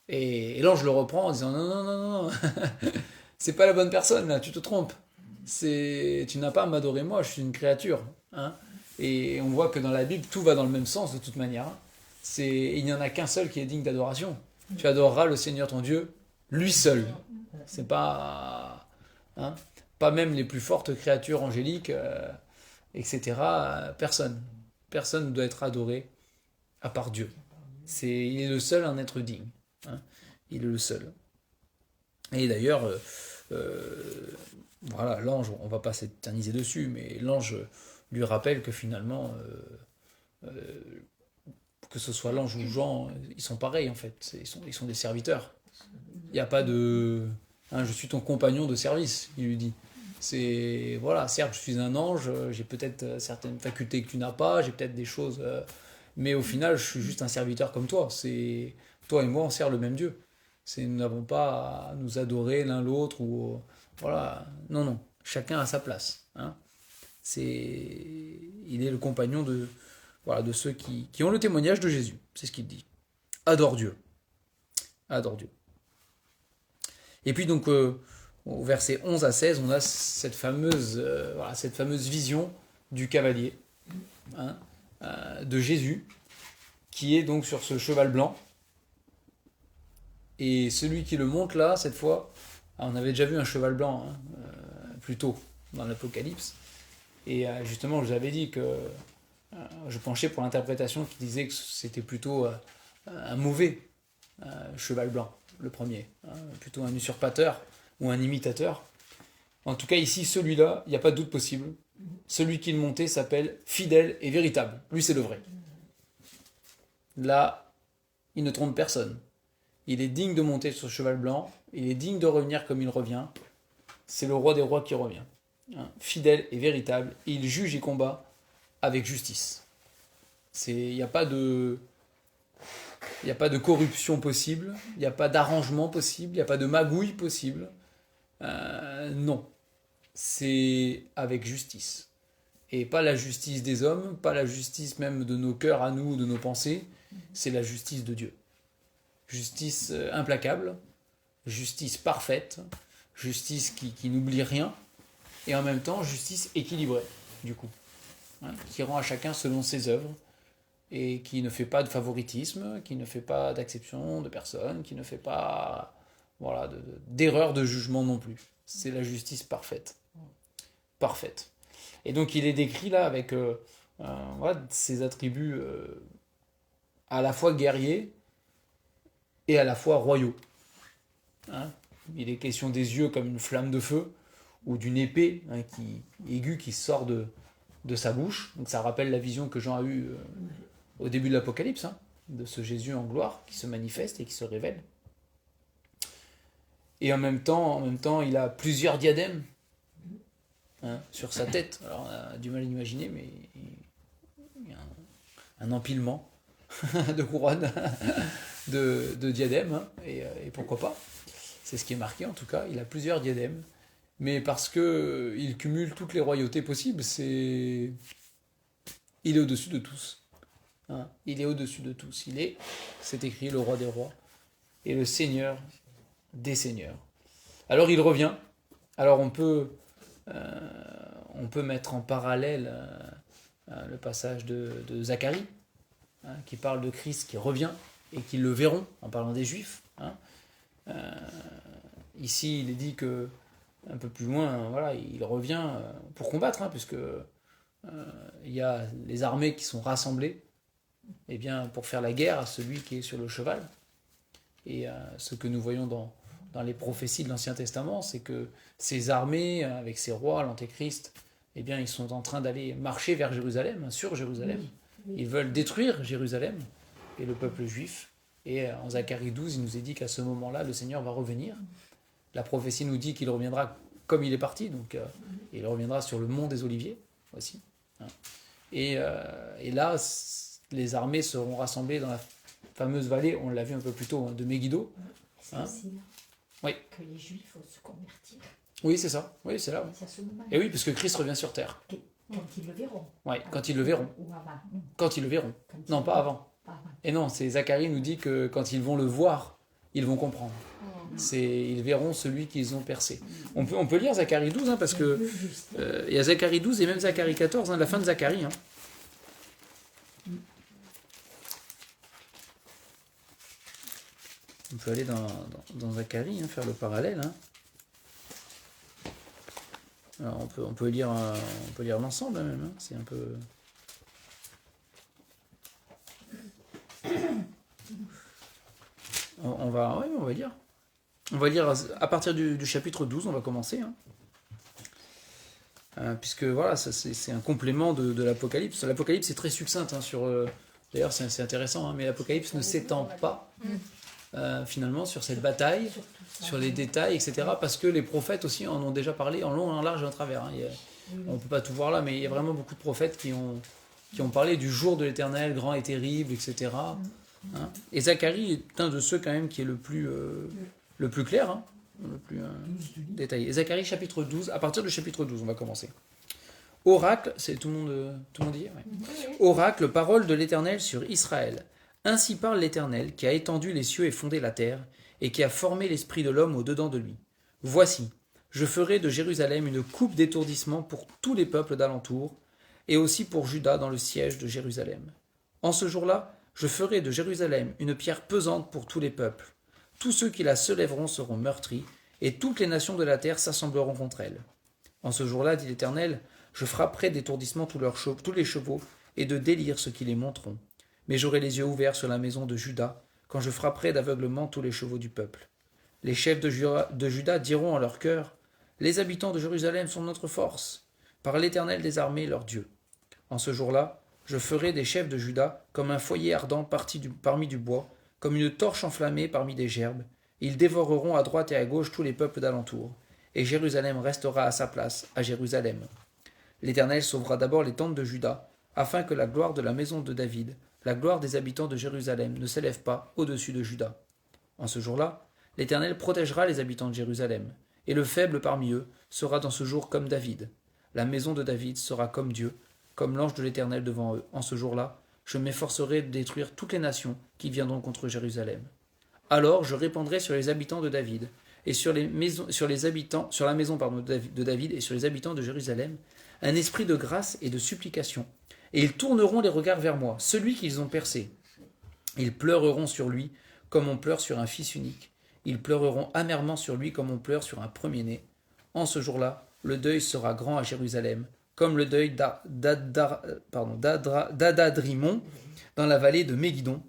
Et l'ange le reprend en disant non, non, non, non, c'est pas la bonne personne là, tu te trompes. Tu n'as pas à m'adorer moi, je suis une créature, hein. Et on voit que dans la Bible, tout va dans le même sens de toute manière, hein. Il n'y en a qu'un seul qui est digne d'adoration. Tu adoreras le Seigneur ton Dieu, lui seul. C'est pas, hein, pas même les plus fortes créatures angéliques, etc. Personne ne doit être adoré à part Dieu. Il est le seul à en être digne, hein. Il est le seul. Et d'ailleurs, voilà, l'ange, on va pas s'éterniser dessus, mais l'ange lui rappelle que finalement, que ce soit l'ange ou Jean, ils sont pareils en fait. Ils sont des serviteurs. Il n'y a pas de... hein, je suis ton compagnon de service, il lui dit. C'est... Voilà, certes, je suis un ange, j'ai peut-être certaines facultés que tu n'as pas, j'ai peut-être des choses... mais au final, je suis juste un serviteur comme toi. Toi et moi, on sert le même Dieu. Nous n'avons pas à nous adorer l'un l'autre ou... Voilà, non, non. Chacun a sa place, hein. Il est le compagnon de ceux qui ont le témoignage de Jésus. C'est ce qu'il dit. Adore Dieu. Adore Dieu. Et puis donc, au verset 11 à 16, on a cette fameuse vision du cavalier, hein, de Jésus, qui est donc sur ce cheval blanc. Et celui qui le monte là, cette fois, on avait déjà vu un cheval blanc, hein, plus tôt dans l'Apocalypse. Et justement, je vous avais dit que je penchais pour l'interprétation qui disait que c'était plutôt un mauvais cheval blanc, le premier, hein, plutôt un usurpateur ou un imitateur. En tout cas, ici, celui-là, il n'y a pas de doute possible. Celui qui le montait s'appelle fidèle et véritable. Lui, c'est le vrai. Là, il ne trompe personne. Il est digne de monter sur ce cheval blanc. Il est digne de revenir comme il revient. C'est le roi des rois qui revient. Hein, fidèle et véritable. Et il juge et combat avec justice. Il n'y a pas de corruption possible. Il n'y a pas d'arrangement possible. Il n'y a pas de magouille possible. Non. C'est avec justice. Et pas la justice des hommes, pas la justice même de nos cœurs à nous, de nos pensées. C'est la justice de Dieu. Justice implacable, justice parfaite, justice qui n'oublie rien, et en même temps justice équilibrée, du coup, hein, qui rend à chacun selon ses œuvres, et qui ne fait pas de favoritisme, qui ne fait pas d'acception de personne, qui ne fait pas d'erreur de jugement non plus. C'est la justice parfaite. Parfaite. Et donc il est décrit là avec ses attributs à la fois guerriers et à la fois royaux. Hein, il est question des yeux comme une flamme de feu ou d'une épée, hein, aiguë qui sort de sa bouche. Donc ça rappelle la vision que Jean a eue au début de l'Apocalypse, hein, de ce Jésus en gloire qui se manifeste et qui se révèle. Et en même temps, il a plusieurs diadèmes, hein, sur sa tête. Alors on a du mal à l'imaginer, mais il y a un empilement de couronnes, de diadèmes, hein, et pourquoi pas. C'est ce qui est marqué en tout cas. Il a plusieurs diadèmes, mais parce que il cumule toutes les royautés possibles, il est au-dessus de tous. Hein, il est au-dessus de tous. C'est écrit, le roi des rois et le seigneur des seigneurs. Alors il revient. Alors on peut mettre en parallèle le passage de Zacharie, hein, qui parle de Christ qui revient et qui le verront, en parlant des Juifs. Hein. Ici, il est dit que un peu plus loin, voilà, il revient pour combattre, hein, puisque il y a les armées qui sont rassemblées, eh bien, pour faire la guerre à celui qui est sur le cheval. Et ce que nous voyons dans les prophéties de l'Ancien Testament, c'est que ces armées, avec ces rois, l'Antéchrist, eh bien, ils sont en train d'aller marcher vers Jérusalem, sur Jérusalem, Ils veulent détruire Jérusalem et le peuple juif. Et en Zacharie 12, il nous est dit qu'à ce moment-là, le Seigneur va revenir. La prophétie nous dit qu'il reviendra comme il est parti, donc il reviendra sur le mont des Oliviers, voici. Et là, les armées seront rassemblées dans la fameuse vallée, on l'a vu un peu plus tôt, de Megiddo. C'est aussi là Oui. que les Juifs vont se convertir. Oui, c'est ça. Oui, c'est là. C'est à ce moment. Et oui, parce que Christ revient sur terre. Quand ils le verront. Oui, quand ils le verront. Ou avant. Quand ils le verront. Quand ils Non, le pas avant. Pas avant. Et non, c'est Zacharie nous dit que quand ils vont le voir, ils vont comprendre. Ils verront celui qu'ils ont percé. On peut lire Zacharie 12, hein, parce que il y a Zacharie 12 et même Zacharie 14, hein, la fin de Zacharie. Hein. On peut aller dans Zacharie, hein, faire le parallèle. Hein. Alors on peut lire l'ensemble hein, même. Hein. C'est un peu. On va lire. On va lire à partir du chapitre 12, on va commencer. Hein. Puisque voilà, c'est un complément de l'Apocalypse. L'Apocalypse est très succincte. Hein, d'ailleurs, c'est intéressant, hein, mais l'Apocalypse ne s'étend pas finalement sur cette bataille, sur les détails, etc. Parce que les prophètes aussi en ont déjà parlé en long, en large et en travers. Hein. On ne peut pas tout voir là, mais il y a vraiment beaucoup de prophètes qui ont parlé du jour de l'Éternel, grand et terrible, etc. Hein. Et Zacharie est un de ceux quand même qui est le plus clair, hein, le plus détaillé. Et Zacharie chapitre 12, à partir du chapitre 12, on va commencer. Oracle, c'est tout le monde dit, ouais. Oracle, parole de l'Éternel sur Israël. Ainsi parle l'Éternel, qui a étendu les cieux et fondé la terre, et qui a formé l'esprit de l'homme au-dedans de lui. Voici, je ferai de Jérusalem une coupe d'étourdissement pour tous les peuples d'alentour, et aussi pour Juda dans le siège de Jérusalem. En ce jour-là, je ferai de Jérusalem une pierre pesante pour tous les peuples. Tous ceux qui la soulèveront seront meurtris, et toutes les nations de la terre s'assembleront contre elle. En ce jour-là, dit l'Éternel, je frapperai d'étourdissement tous les chevaux, et de délire ceux qui les monteront. Mais j'aurai les yeux ouverts sur la maison de Juda, quand je frapperai d'aveuglement tous les chevaux du peuple. Les chefs de Juda diront en leur cœur, les habitants de Jérusalem sont notre force, par l'Éternel des armées leur Dieu. En ce jour-là, je ferai des chefs de Juda comme un foyer ardent parmi du bois, comme une torche enflammée parmi des gerbes. Ils dévoreront à droite et à gauche tous les peuples d'alentour, et Jérusalem restera à sa place, à Jérusalem. L'Éternel sauvera d'abord les tentes de Juda, afin que la gloire de la maison de David, la gloire des habitants de Jérusalem ne s'élève pas au-dessus de Juda. En ce jour-là, l'Éternel protégera les habitants de Jérusalem, et le faible parmi eux sera dans ce jour comme David. La maison de David sera comme Dieu, comme l'ange de l'Éternel devant eux. En ce jour-là, je m'efforcerai de détruire toutes les nations qui viendront contre Jérusalem. Alors je répandrai sur les habitants de David, et sur la maison de David et sur les habitants de Jérusalem, un esprit de grâce et de supplication. Et ils tourneront les regards vers moi, celui qu'ils ont percé. Ils pleureront sur lui comme on pleure sur un fils unique. Ils pleureront amèrement sur lui comme on pleure sur un premier-né. En ce jour-là, le deuil sera grand à Jérusalem, comme le deuil d'Adadrimon dans la vallée de Mégidon.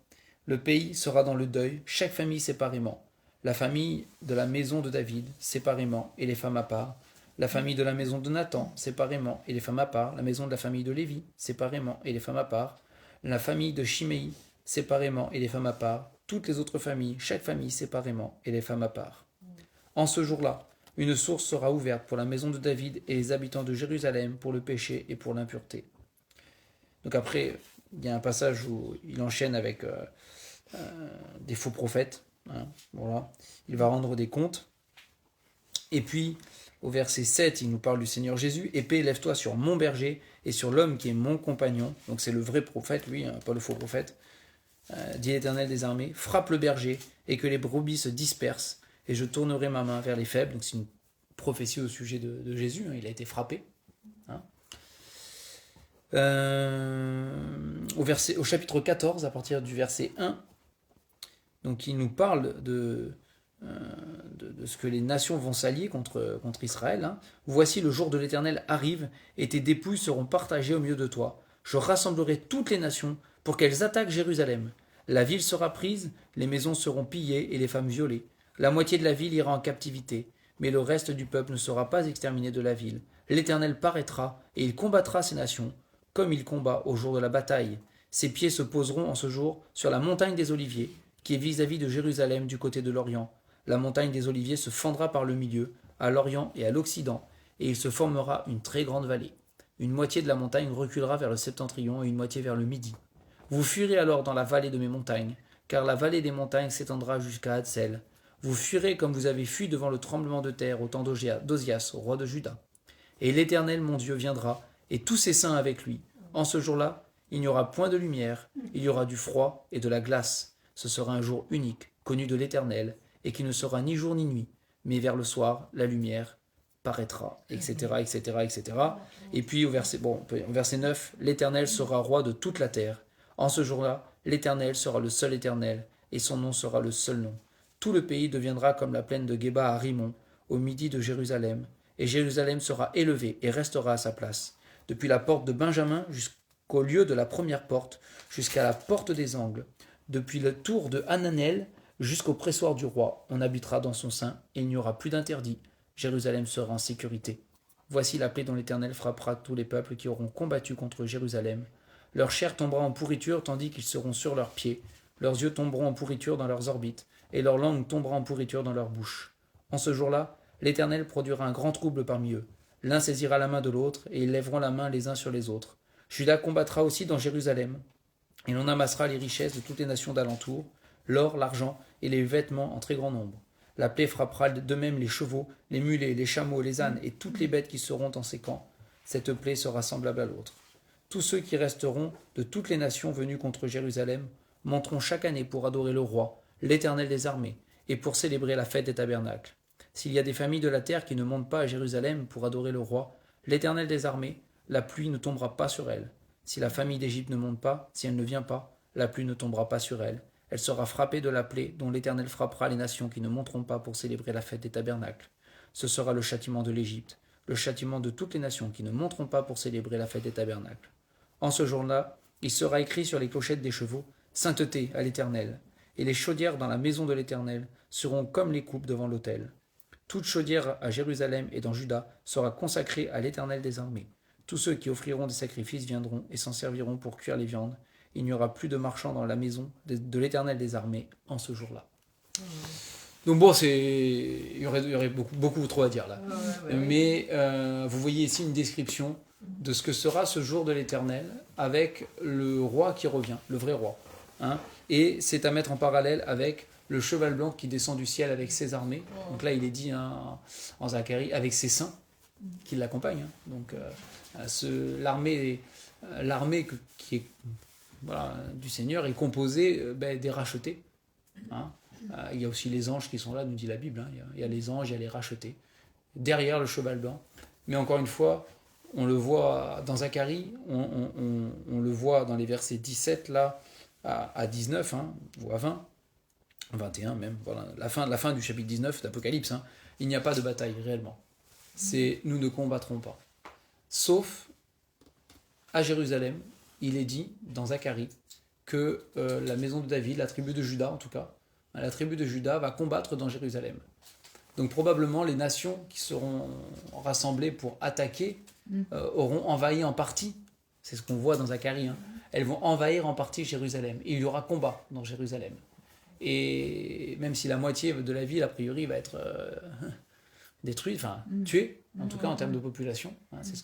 Le pays sera dans le deuil, chaque famille séparément. La famille de la maison de David, séparément, et les femmes à part. La famille de la maison de Nathan, séparément, et les femmes à part. La maison de la famille de Lévi, séparément, et les femmes à part. La famille de Shimei, séparément, et les femmes à part. Toutes les autres familles, chaque famille séparément, et les femmes à part. En ce jour-là, une source sera ouverte pour la maison de David et les habitants de Jérusalem pour le péché et pour l'impureté. Donc après, il y a un passage où il enchaîne avec des faux prophètes. Hein, voilà. Il va rendre des comptes. Et puis, au verset 7, il nous parle du Seigneur Jésus. « Épée, lève-toi sur mon berger et sur l'homme qui est mon compagnon. » Donc c'est le vrai prophète, lui, hein, pas le faux prophète. Dit l'Éternel des armées. « Frappe le berger et que les brebis se dispersent. Et je tournerai ma main vers les faibles. » Donc c'est une prophétie au sujet de Jésus. Hein, il a été frappé. Hein. Au chapitre 14, à partir du verset 1, donc il nous parle de ce que les nations vont s'allier contre Israël. Hein. Voici le jour de l'Éternel arrive, et tes dépouilles seront partagées au milieu de toi. Je rassemblerai toutes les nations pour qu'elles attaquent Jérusalem. La ville sera prise, les maisons seront pillées et les femmes violées. La moitié de la ville ira en captivité, mais le reste du peuple ne sera pas exterminé de la ville. L'Éternel paraîtra, et il combattra ces nations, comme il combat au jour de la bataille. Ses pieds se poseront en ce jour sur la montagne des Oliviers, qui est vis-à-vis de Jérusalem du côté de l'Orient. La montagne des Oliviers se fendra par le milieu, à l'Orient et à l'Occident, et il se formera une très grande vallée. Une moitié de la montagne reculera vers le septentrion et une moitié vers le midi. Vous fuirez alors dans la vallée de mes montagnes, car la vallée des montagnes s'étendra jusqu'à Hadsel. Vous fuirez comme vous avez fui devant le tremblement de terre au temps d'Ozias, roi de Juda. Et l'Éternel, mon Dieu, viendra, et tous ses saints avec lui. En ce jour-là, il n'y aura point de lumière, il y aura du froid et de la glace. Ce sera un jour unique, connu de l'Éternel, et qui ne sera ni jour ni nuit, mais vers le soir, la lumière paraîtra, etc., etc., etc. Et puis au verset 9, l'Éternel sera roi de toute la terre. En ce jour-là, l'Éternel sera le seul Éternel, et son nom sera le seul nom. Tout le pays deviendra comme la plaine de Géba à Rimon, au midi de Jérusalem, et Jérusalem sera élevée et restera à sa place, depuis la porte de Benjamin jusqu'au lieu de la première porte, jusqu'à la porte des angles, depuis le tour de Hananel jusqu'au pressoir du roi. On habitera dans son sein, et il n'y aura plus d'interdit. Jérusalem sera en sécurité. Voici la plaie dont l'Éternel frappera tous les peuples qui auront combattu contre Jérusalem. Leur chair tombera en pourriture tandis qu'ils seront sur leurs pieds. Leurs yeux tomberont en pourriture dans leurs orbites, et leur langue tombera en pourriture dans leur bouche. En ce jour-là, l'Éternel produira un grand trouble parmi eux. L'un saisira la main de l'autre, et ils lèveront la main les uns sur les autres. Juda combattra aussi dans Jérusalem, et l'on amassera les richesses de toutes les nations d'alentour, l'or, l'argent et les vêtements en très grand nombre. La plaie frappera de même les chevaux, les mulets, les chameaux, les ânes et toutes les bêtes qui seront en ces camps. Cette plaie sera semblable à l'autre. Tous ceux qui resteront de toutes les nations venues contre Jérusalem monteront chaque année pour adorer le roi, l'Éternel des armées, et pour célébrer la fête des tabernacles. S'il y a des familles de la terre qui ne montent pas à Jérusalem pour adorer le roi, l'Éternel des armées, la pluie ne tombera pas sur elle. Si la famille d'Égypte ne monte pas, si elle ne vient pas, la pluie ne tombera pas sur elle. Elle sera frappée de la plaie dont l'Éternel frappera les nations qui ne monteront pas pour célébrer la fête des tabernacles. Ce sera le châtiment de l'Égypte, le châtiment de toutes les nations qui ne monteront pas pour célébrer la fête des tabernacles. En ce jour-là, il sera écrit sur les clochettes des chevaux « Sainteté à l'Éternel », et les chaudières dans la maison de l'Éternel seront comme les coupes devant l'autel. Toute chaudière à Jérusalem et dans Juda sera consacrée à l'Éternel des armées. Tous ceux qui offriront des sacrifices viendront et s'en serviront pour cuire les viandes. Il n'y aura plus de marchands dans la maison de l'Éternel des armées en ce jour-là. Donc bon, il y aurait beaucoup trop à dire là. Mais vous voyez ici une description de ce que sera ce jour de l'Éternel avec le roi qui revient, le vrai roi. Hein, et c'est à mettre en parallèle avec le cheval blanc qui descend du ciel avec ses armées. Donc là, il est dit en Zacharie, avec ses saints qui l'accompagnent. Hein. Donc l'armée qui est du Seigneur est composée des rachetés. Hein. Il y a aussi les anges qui sont là, nous dit la Bible. Hein. Il y a les anges, il y a les rachetés. Derrière le cheval blanc. Mais encore une fois, on le voit dans Zacharie, on le voit dans les versets 17 là, à 19, hein, ou à 20, 21 même, voilà, la fin du chapitre 19 d'Apocalypse. Hein. Il n'y a pas de bataille réellement. C'est nous ne combattrons pas. Sauf à Jérusalem, il est dit dans Zacharie que la maison de David, la tribu de Juda en tout cas, la tribu de Juda va combattre dans Jérusalem. Donc probablement les nations qui seront rassemblées pour attaquer auront envahi en partie, c'est ce qu'on voit dans Zacharie, hein. Elles vont envahir en partie Jérusalem. Et il y aura combat dans Jérusalem. Et même si la moitié de la ville, a priori, va être détruite, enfin tuée, en tout cas en termes de population, hein, c'est ce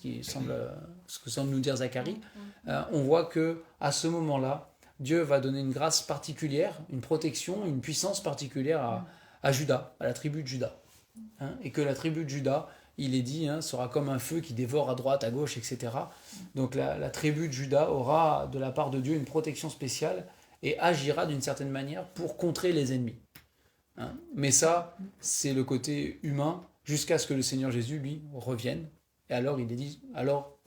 que semble nous dire Zacharie, on voit que à ce moment-là, Dieu va donner une grâce particulière, une protection, une puissance particulière à Juda, à la tribu de Juda. Hein, et que la tribu de Juda, il est dit, hein, sera comme un feu qui dévore à droite, à gauche, etc. Donc la tribu de Juda aura de la part de Dieu une protection spéciale et agira d'une certaine manière pour contrer les ennemis. Hein. Mais ça, c'est le côté humain, jusqu'à ce que le Seigneur Jésus, lui, revienne. Et alors, il est dit, alors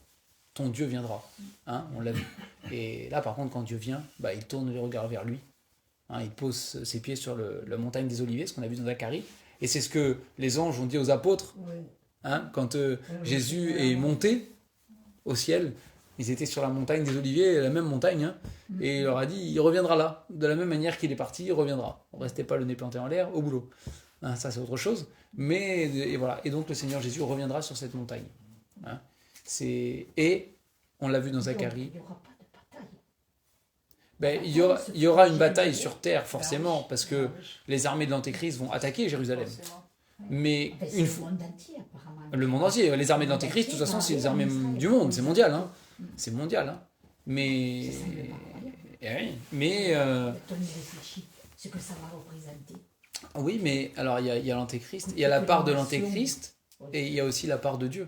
ton Dieu viendra. Hein, on l'a vu. Et là, par contre, quand Dieu vient, il tourne les regards vers lui. Hein, il pose ses pieds sur la montagne des Oliviers, ce qu'on a vu dans Zacharie. Et c'est ce que les anges ont dit aux apôtres. Oui. Hein, quand Jésus est monté au ciel, ils étaient sur la montagne des Oliviers, la même montagne, hein, et il leur a dit, il reviendra là, de la même manière qu'il est parti, il reviendra. On ne restait pas le nez planté en l'air, au boulot. Hein, ça c'est autre chose, mais et voilà. Et donc le Seigneur Jésus reviendra sur cette montagne. Hein. Et on l'a vu dans Zacharie. Il n'y aura pas de bataille. Ben, il y aura une bataille sur terre, forcément, parce que les armées de l'Antéchrist vont attaquer Jérusalem. Forcément. Mais Ben, c'est une le fois. monde entier, apparemment. Le monde entier, les armées de l'Antéchrist, de toute façon, c'est les armées du monde, c'est mondial. Hein. C'est mondial. Hein. Mais. C'est simplement incroyable. Eh oui, mais. Quand on y réfléchit, ce que ça va représenter. Oui, mais alors il y a l'Antéchrist, il y a la part de l'Antéchrist et il y a aussi la part de Dieu.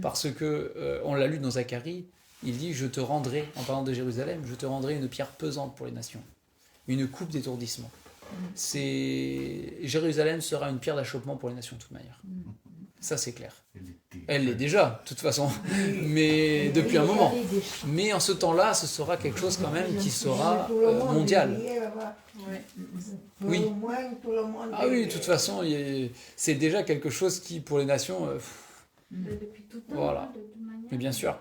Parce que, on l'a lu dans Zacharie, il dit, je te rendrai, en parlant de Jérusalem, je te rendrai une pierre pesante pour les nations, une coupe d'étourdissement. Jérusalem sera une pierre d'achoppement pour les nations de toute manière. Ça c'est clair. Elle l'est déjà, de toute façon, mais depuis un moment. Mais en ce temps-là, ce sera quelque chose quand même qui sera mondial. Ouais. Oui. Au moins, tout le monde. Ah oui, de toute façon, c'est déjà quelque chose qui, pour les nations, Depuis tout temps, Voilà. hein, de toute manière. mais bien sûr.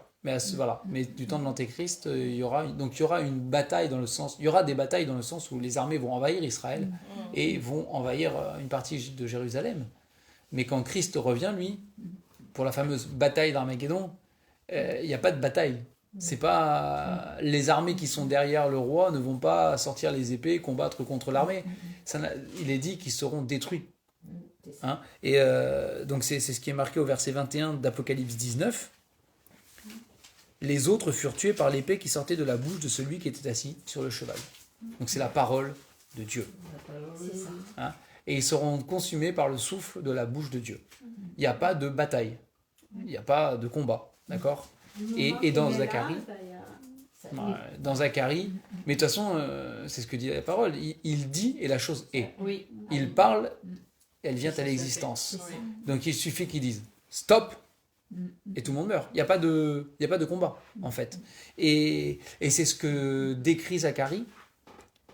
Voilà. Mais du temps de l'Antéchrist, il y aura une bataille dans le sens, il y aura des batailles dans le sens où les armées vont envahir Israël et vont envahir une partie de Jérusalem. Mais quand Christ revient, lui, pour la fameuse bataille d'Armageddon, il n'y a pas de bataille. C'est pas les armées qui sont derrière le roi ne vont pas sortir les épées et combattre contre l'armée. Il est dit qu'ils seront détruits. Hein, et donc c'est ce qui est marqué au verset 21 d'Apocalypse 19. Les autres furent tués par l'épée qui sortait de la bouche de celui qui était assis sur le cheval. Donc c'est la parole de Dieu. C'est ça. Hein, et ils seront consumés par le souffle de la bouche de Dieu. Il n'y a pas de bataille. Il n'y a pas de combat. D'accord ? Et dans Zacharie, dans Zacharie, mais de toute façon, c'est ce que dit la parole, il dit et la chose est. Oui. Il parle, elle vient à l'existence. Oui. Donc il suffit qu'ils disent stop et tout le monde meurt. Il n'y a pas de combat en fait. Et c'est ce que décrit Zacharie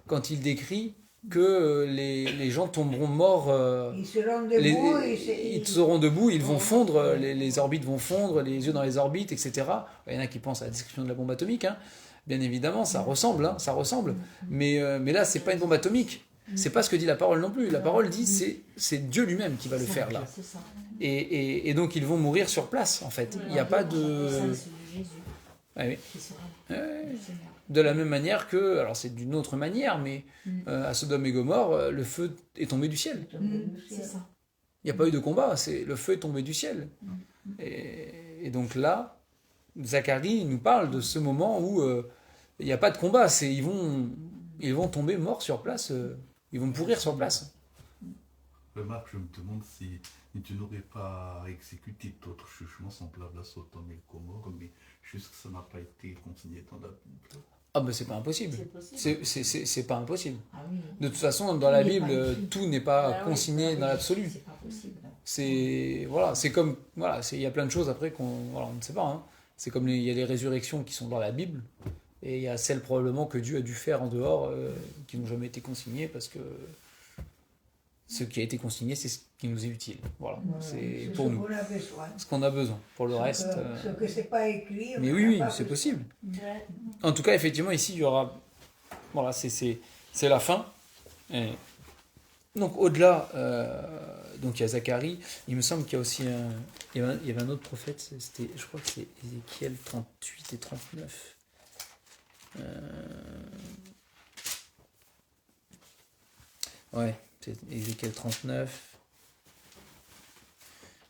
quand il décrit que les gens tomberont morts. Ils seront debout. Ils seront debout, ils vont fondre, les orbites vont fondre, les yeux dans les orbites, etc. Il y en a qui pensent à la description de la bombe atomique, hein. Bien évidemment, ça ressemble, hein, ça ressemble. Mais là, c'est pas une bombe atomique. C'est pas ce que dit la parole non plus. La parole dit c'est Dieu lui-même qui va le faire là. C'est ça. Et donc ils vont mourir sur place en fait. Il n'y a pas de. Le sang de Jésus Ah oui. qui sera Ouais. le Seigneur. De la même manière que, alors c'est d'une autre manière, mais à Sodome et Gomorre, le feu est tombé du ciel. C'est ça. Il n'y a pas eu de combat, le feu est tombé du ciel. Et donc là, Zacharie nous parle de ce moment où il n'y a pas de combat, ils vont tomber morts sur place, ils vont pourrir sur place. Marc, je me demande si tu n'aurais pas exécuté d'autres jugements semblables à Sodome et Gomorrhe, mais juste que ça n'a pas été consigné dans la Bible. Ah ben c'est pas impossible. C'est possible. C'est pas impossible. Ah oui. De toute façon, dans la Tout n'est pas Bible, écrit. tout n'est pas Ah oui, consigné dans l'absolu. C'est pas possible. C'est comme il y a plein de choses après on ne sait pas. Hein. C'est comme il y a les résurrections qui sont dans la Bible et il y a celles probablement que Dieu a dû faire en dehors qui n'ont jamais été consignées parce que ce qui a été consigné c'est ce qui nous est utile. Voilà, c'est pour nous. On a besoin. Ce qu'on a besoin. Pour le reste. Ce que c'est pas écrit. Mais on oui, n'a oui, pas c'est besoin. possible. Ouais. En tout cas, effectivement, ici, il y aura. Voilà, c'est la fin. Et donc, au-delà, donc il y a Zacharie. Il me semble qu'il y a aussi il y avait un autre prophète. Je crois que c'est Ézéchiel 38 et 39. Ouais, c'est Ézéchiel 39.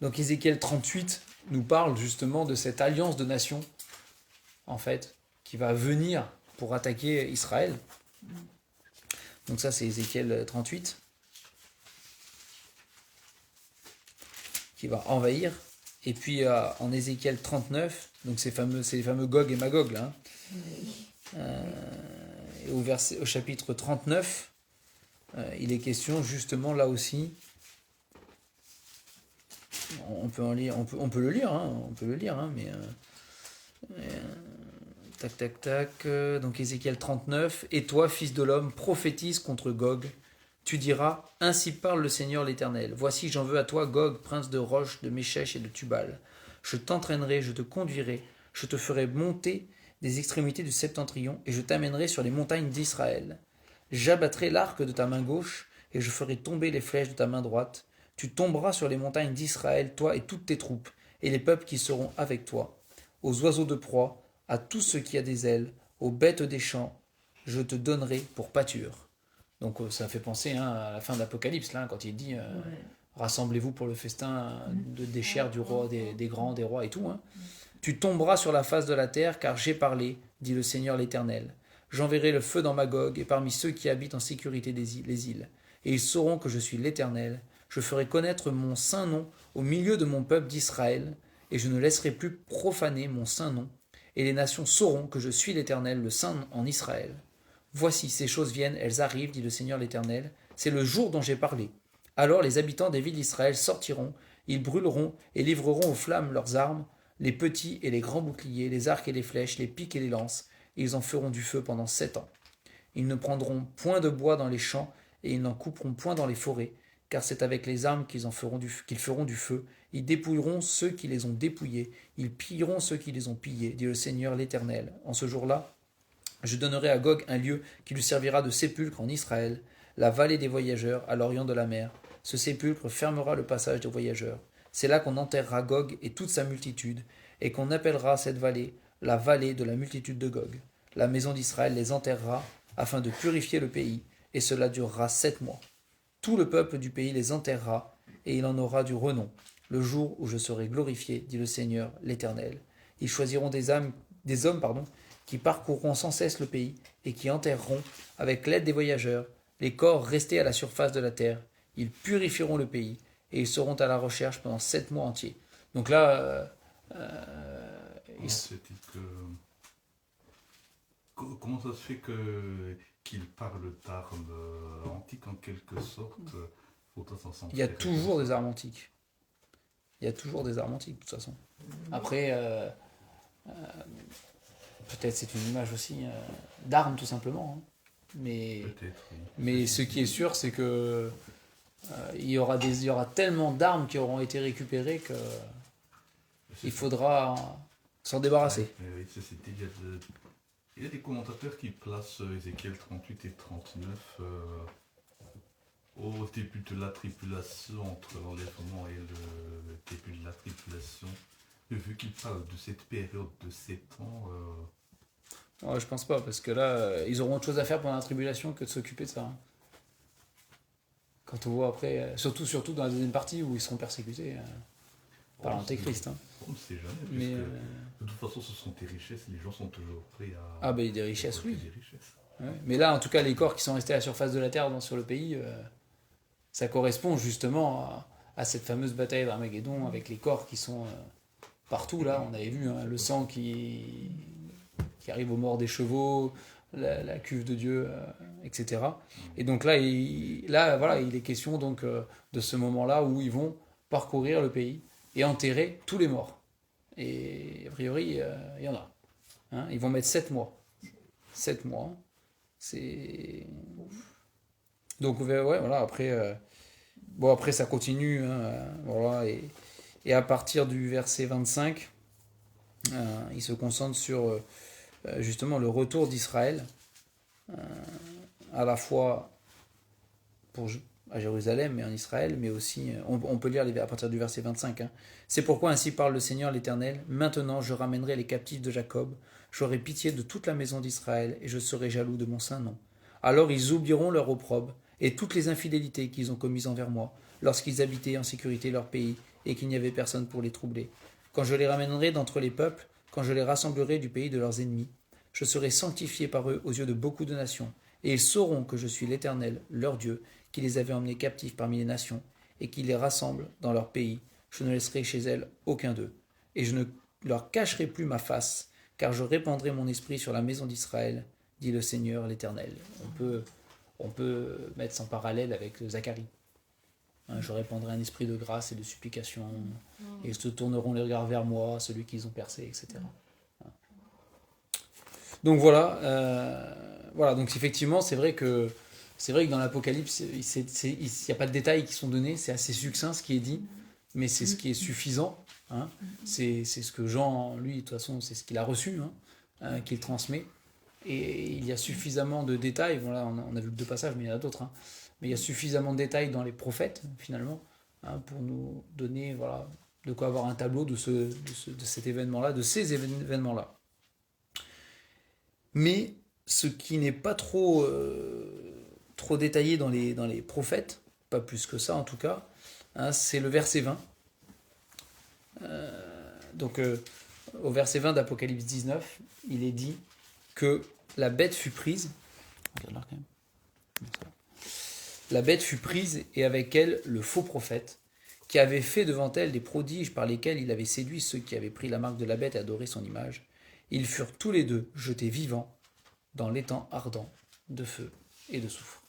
Donc, Ézéchiel 38 nous parle justement de cette alliance de nations, en fait, qui va venir pour attaquer Israël. Donc ça, c'est Ézéchiel 38, qui va envahir. Et puis en Ézéchiel 39, donc c'est les fameux Gog et Magog, là, hein. Et au chapitre 39, il est question justement là aussi. On peut en lire, on peut le lire, hein, mais tac, tac, tac. Donc Ézéchiel 39. Et toi, fils de l'homme, prophétise contre Gog. Tu diras, ainsi parle le Seigneur l'Éternel. Voici, j'en veux à toi, Gog, prince de Roche, de Méchèch et de Tubal. Je t'entraînerai, je te conduirai, je te ferai monter des extrémités du septentrion, et je t'amènerai sur les montagnes d'Israël. J'abattrai l'arc de ta main gauche, et je ferai tomber les flèches de ta main droite. Tu tomberas sur les montagnes d'Israël, toi et toutes tes troupes, et les peuples qui seront avec toi, aux oiseaux de proie, à tout ce qui a des ailes, aux bêtes des champs, je te donnerai pour pâture. Donc ça fait penser à la fin de l'Apocalypse, là, quand il dit rassemblez-vous pour le festin des chairs du roi, des grands, des rois et tout. Tu tomberas sur la face de la terre, car j'ai parlé, dit le Seigneur l'Éternel. J'enverrai le feu dans Magog et parmi ceux qui habitent en sécurité les îles. Et ils sauront que je suis l'Éternel. Je ferai connaître mon saint nom au milieu de mon peuple d'Israël, et je ne laisserai plus profaner mon saint nom. Et les nations sauront que je suis l'Éternel, le Saint en Israël. Voici, ces choses viennent, elles arrivent, dit le Seigneur l'Éternel. C'est le jour dont j'ai parlé. Alors les habitants des villes d'Israël sortiront, ils brûleront et livreront aux flammes leurs armes, les petits et les grands boucliers, les arcs et les flèches, les pics et les lances, et ils en feront du feu pendant 7 ans. Ils ne prendront point de bois dans les champs, et ils n'en couperont point dans les forêts, car c'est avec les armes qu'ils feront du feu. Ils dépouilleront ceux qui les ont dépouillés, ils pilleront ceux qui les ont pillés, dit le Seigneur l'Éternel. En ce jour-là, je donnerai à Gog un lieu qui lui servira de sépulcre en Israël, la vallée des voyageurs, à l'orient de la mer. Ce sépulcre fermera le passage des voyageurs. C'est là qu'on enterrera Gog et toute sa multitude, et qu'on appellera cette vallée la vallée de la multitude de Gog. La maison d'Israël les enterrera, afin de purifier le pays, et cela durera 7 mois. Tout le peuple du pays les enterrera, et il en aura du renom, le jour où je serai glorifié, dit le Seigneur l'Éternel. Ils choisiront des hommes, qui parcourront sans cesse le pays, et qui enterreront, avec l'aide des voyageurs, les corps restés à la surface de la terre. Ils purifieront le pays, et ils seront à la recherche pendant 7 mois entiers. Donc là, comment ça se fait qu'il parle d'armes antiques en quelque sorte? Il y a toujours des armes antiques. Il y a toujours des armes antiques, de toute façon. Après, peut-être c'est une image aussi d'armes, tout simplement. Mais ce qui est sûr, c'est que il y aura tellement d'armes qui auront été récupérées que il faudra s'en débarrasser. Oui, il y a des commentateurs qui placent Ézéchiel 38 et 39 au début de la tribulation, entre l'enlèvement et le début de la tribulation. Vu qu'il parle de cette période de 7 ans... Ouais, je pense pas, parce que là, ils auront autre chose à faire pendant la tribulation que de s'occuper de ça. Quand on voit après, surtout dans la deuxième partie où ils seront persécutés par l'Antéchrist. On ne sait jamais, mais de toute façon, ce sont des richesses, les gens sont toujours prêts à... Ah ben, des richesses, oui. Ouais. Mais là, en tout cas, les corps qui sont restés à la surface de la Terre sur le pays, ça correspond justement à cette fameuse bataille d'Armageddon avec les corps qui sont partout. Là, on avait vu le sang qui arrive aux morts des chevaux, la cuve de Dieu, etc. Et donc là, il est question donc, de ce moment-là où ils vont parcourir le pays et enterrer tous les morts. Et a priori, il y en a. Ils vont mettre 7 mois. 7 mois. C'est... Donc, ouais, voilà, après... après, ça continue. Voilà, et à partir du verset 25, il se concentre sur... justement le retour d'Israël, à la fois à Jérusalem et en Israël, mais aussi, on peut lire à partir du verset 25. C'est pourquoi ainsi parle le Seigneur l'Éternel, maintenant je ramènerai les captifs de Jacob, j'aurai pitié de toute la maison d'Israël, et je serai jaloux de mon saint nom. Alors ils oublieront leur opprobre, et toutes les infidélités qu'ils ont commises envers moi, lorsqu'ils habitaient en sécurité leur pays, et qu'il n'y avait personne pour les troubler. Quand je les ramènerai d'entre les peuples, quand je les rassemblerai du pays de leurs ennemis, je serai sanctifié par eux aux yeux de beaucoup de nations, et ils sauront que je suis l'Éternel, leur Dieu, qui les avait emmenés captifs parmi les nations, et qui les rassemble dans leur pays. Je ne laisserai chez elles aucun d'eux, et je ne leur cacherai plus ma face, car je répandrai mon esprit sur la maison d'Israël, dit le Seigneur l'Éternel. On peut mettre ça en parallèle avec Zacharie. Je répandrai un esprit de grâce et de supplication, et ils se tourneront les regards vers moi, celui qu'ils ont percé, etc. Donc voilà, donc effectivement, c'est vrai que dans l'Apocalypse, il n'y a pas de détails qui sont donnés, c'est assez succinct ce qui est dit, mais c'est ce qui est suffisant. C'est ce que Jean, lui, de toute façon, c'est ce qu'il a reçu, qu'il transmet. Et il y a suffisamment de détails, voilà, on a vu que 2 passages, mais il y en a d'autres, mais il y a suffisamment de détails dans les prophètes, finalement, pour nous donner de quoi avoir un tableau de cet événement-là, de ces événements-là. Mais ce qui n'est pas trop, trop détaillé dans les prophètes, pas plus que ça en tout cas, hein, c'est le verset 20. Donc au verset 20 d'Apocalypse 19, il est dit que la bête fut prise. Regarde là quand même. La bête fut prise et avec elle le faux prophète qui avait fait devant elle des prodiges par lesquels il avait séduit ceux qui avaient pris la marque de la bête et adoré son image. Ils furent tous les deux jetés vivants dans l'étang ardent de feu et de soufre.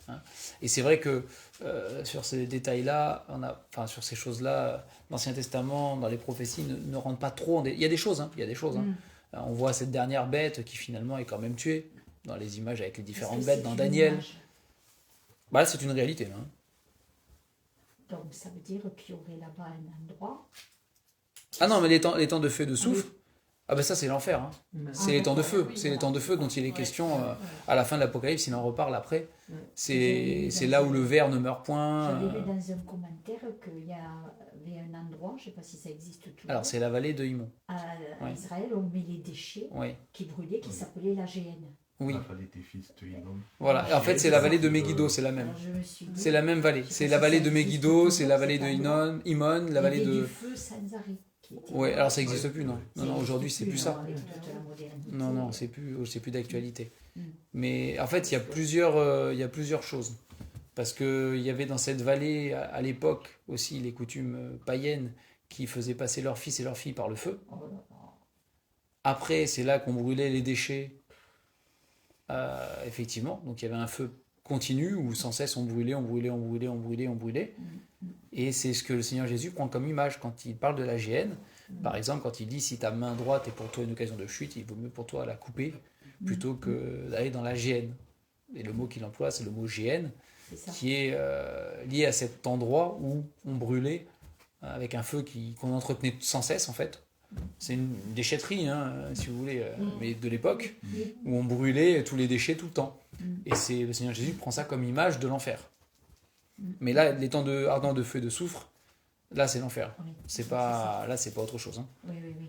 Hein. Et c'est vrai que sur ces détails-là, sur ces choses-là, l'Ancien Testament, dans les prophéties, ne rentre pas trop. Il y a des choses, hein, il y a des choses. Hein. On voit cette dernière bête qui finalement est quand même tuée dans les images avec les différentes bêtes dans Daniel. Bah là, c'est une réalité. Hein. Donc ça veut dire qu'il y aurait là-bas un endroit. Ah non, mais les temps de feu et de soufre, ah ben ça c'est l'enfer. Hein. C'est les temps de feu. oui, C'est les voilà. temps de feu dont il est question Ouais. à la fin de l'Apocalypse, il en reparle après. Ouais. C'est là où le ver ne meurt point. J'avais lu dans un commentaire qu'il y avait un endroit, je ne sais pas si ça existe toujours. Alors c'est la vallée de Himon. À Ouais. Israël, on met les déchets Oui. qui brûlaient, qui s'appelait la GN. Oui. La vallée des fils de Hinnom. Voilà. Et en fait c'est la vallée de Megiddo, c'est la même. Alors je me suis dit, C'est la même vallée. C'est la vallée de Megiddo, c'est la vallée de Himon, la vallée il y avait de. du feu sans arrêt. Ouais. Alors ça n'existe plus, non. Non, aujourd'hui c'est plus ça. Avec toute la modernité. Non, non, c'est plus d'actualité. Mm. Mais en fait, il y a plusieurs choses. Parce qu'il y avait dans cette vallée, à l'époque, aussi les coutumes païennes qui faisaient passer leurs fils et leurs filles par le feu. Oh là là. Après, c'est là qu'on brûlait les déchets, effectivement. Donc il y avait un feu continu où sans cesse on brûlait. Et c'est ce que le Seigneur Jésus prend comme image quand il parle de la géhenne. Par exemple, quand il dit si ta main droite est pour toi une occasion de chute, il vaut mieux pour toi la couper plutôt que d'aller dans la géhenne. Et le mot qu'il emploie, c'est le mot géhenne, C'est ça. qui est lié à cet endroit où on brûlait avec un feu qu'on entretenait sans cesse en fait. C'est une déchetterie, hein, si vous voulez, mais de l'époque, où on brûlait tous les déchets tout le temps. Et c'est le Seigneur Jésus prend ça comme image de l'enfer. Mais là, les temps ardents de feu et de soufre, là c'est l'enfer. Oui. Là, c'est pas autre chose. Hein. Oui, oui, oui.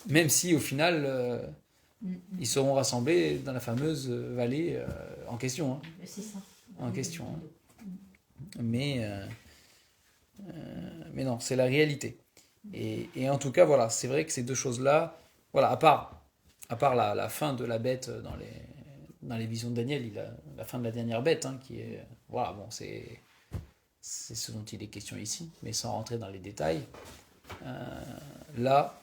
Même si au final, ils seront rassemblés dans la fameuse vallée en question. Hein. C'est ça. En question. Hein. Mais non, c'est la réalité. Et en tout cas, voilà, c'est vrai que ces deux choses-là, voilà, à part la fin de la bête dans les visions de Daniel, la fin de la dernière bête, hein, qui est, voilà, bon, c'est ce dont il est question ici, mais sans rentrer dans les détails. Là,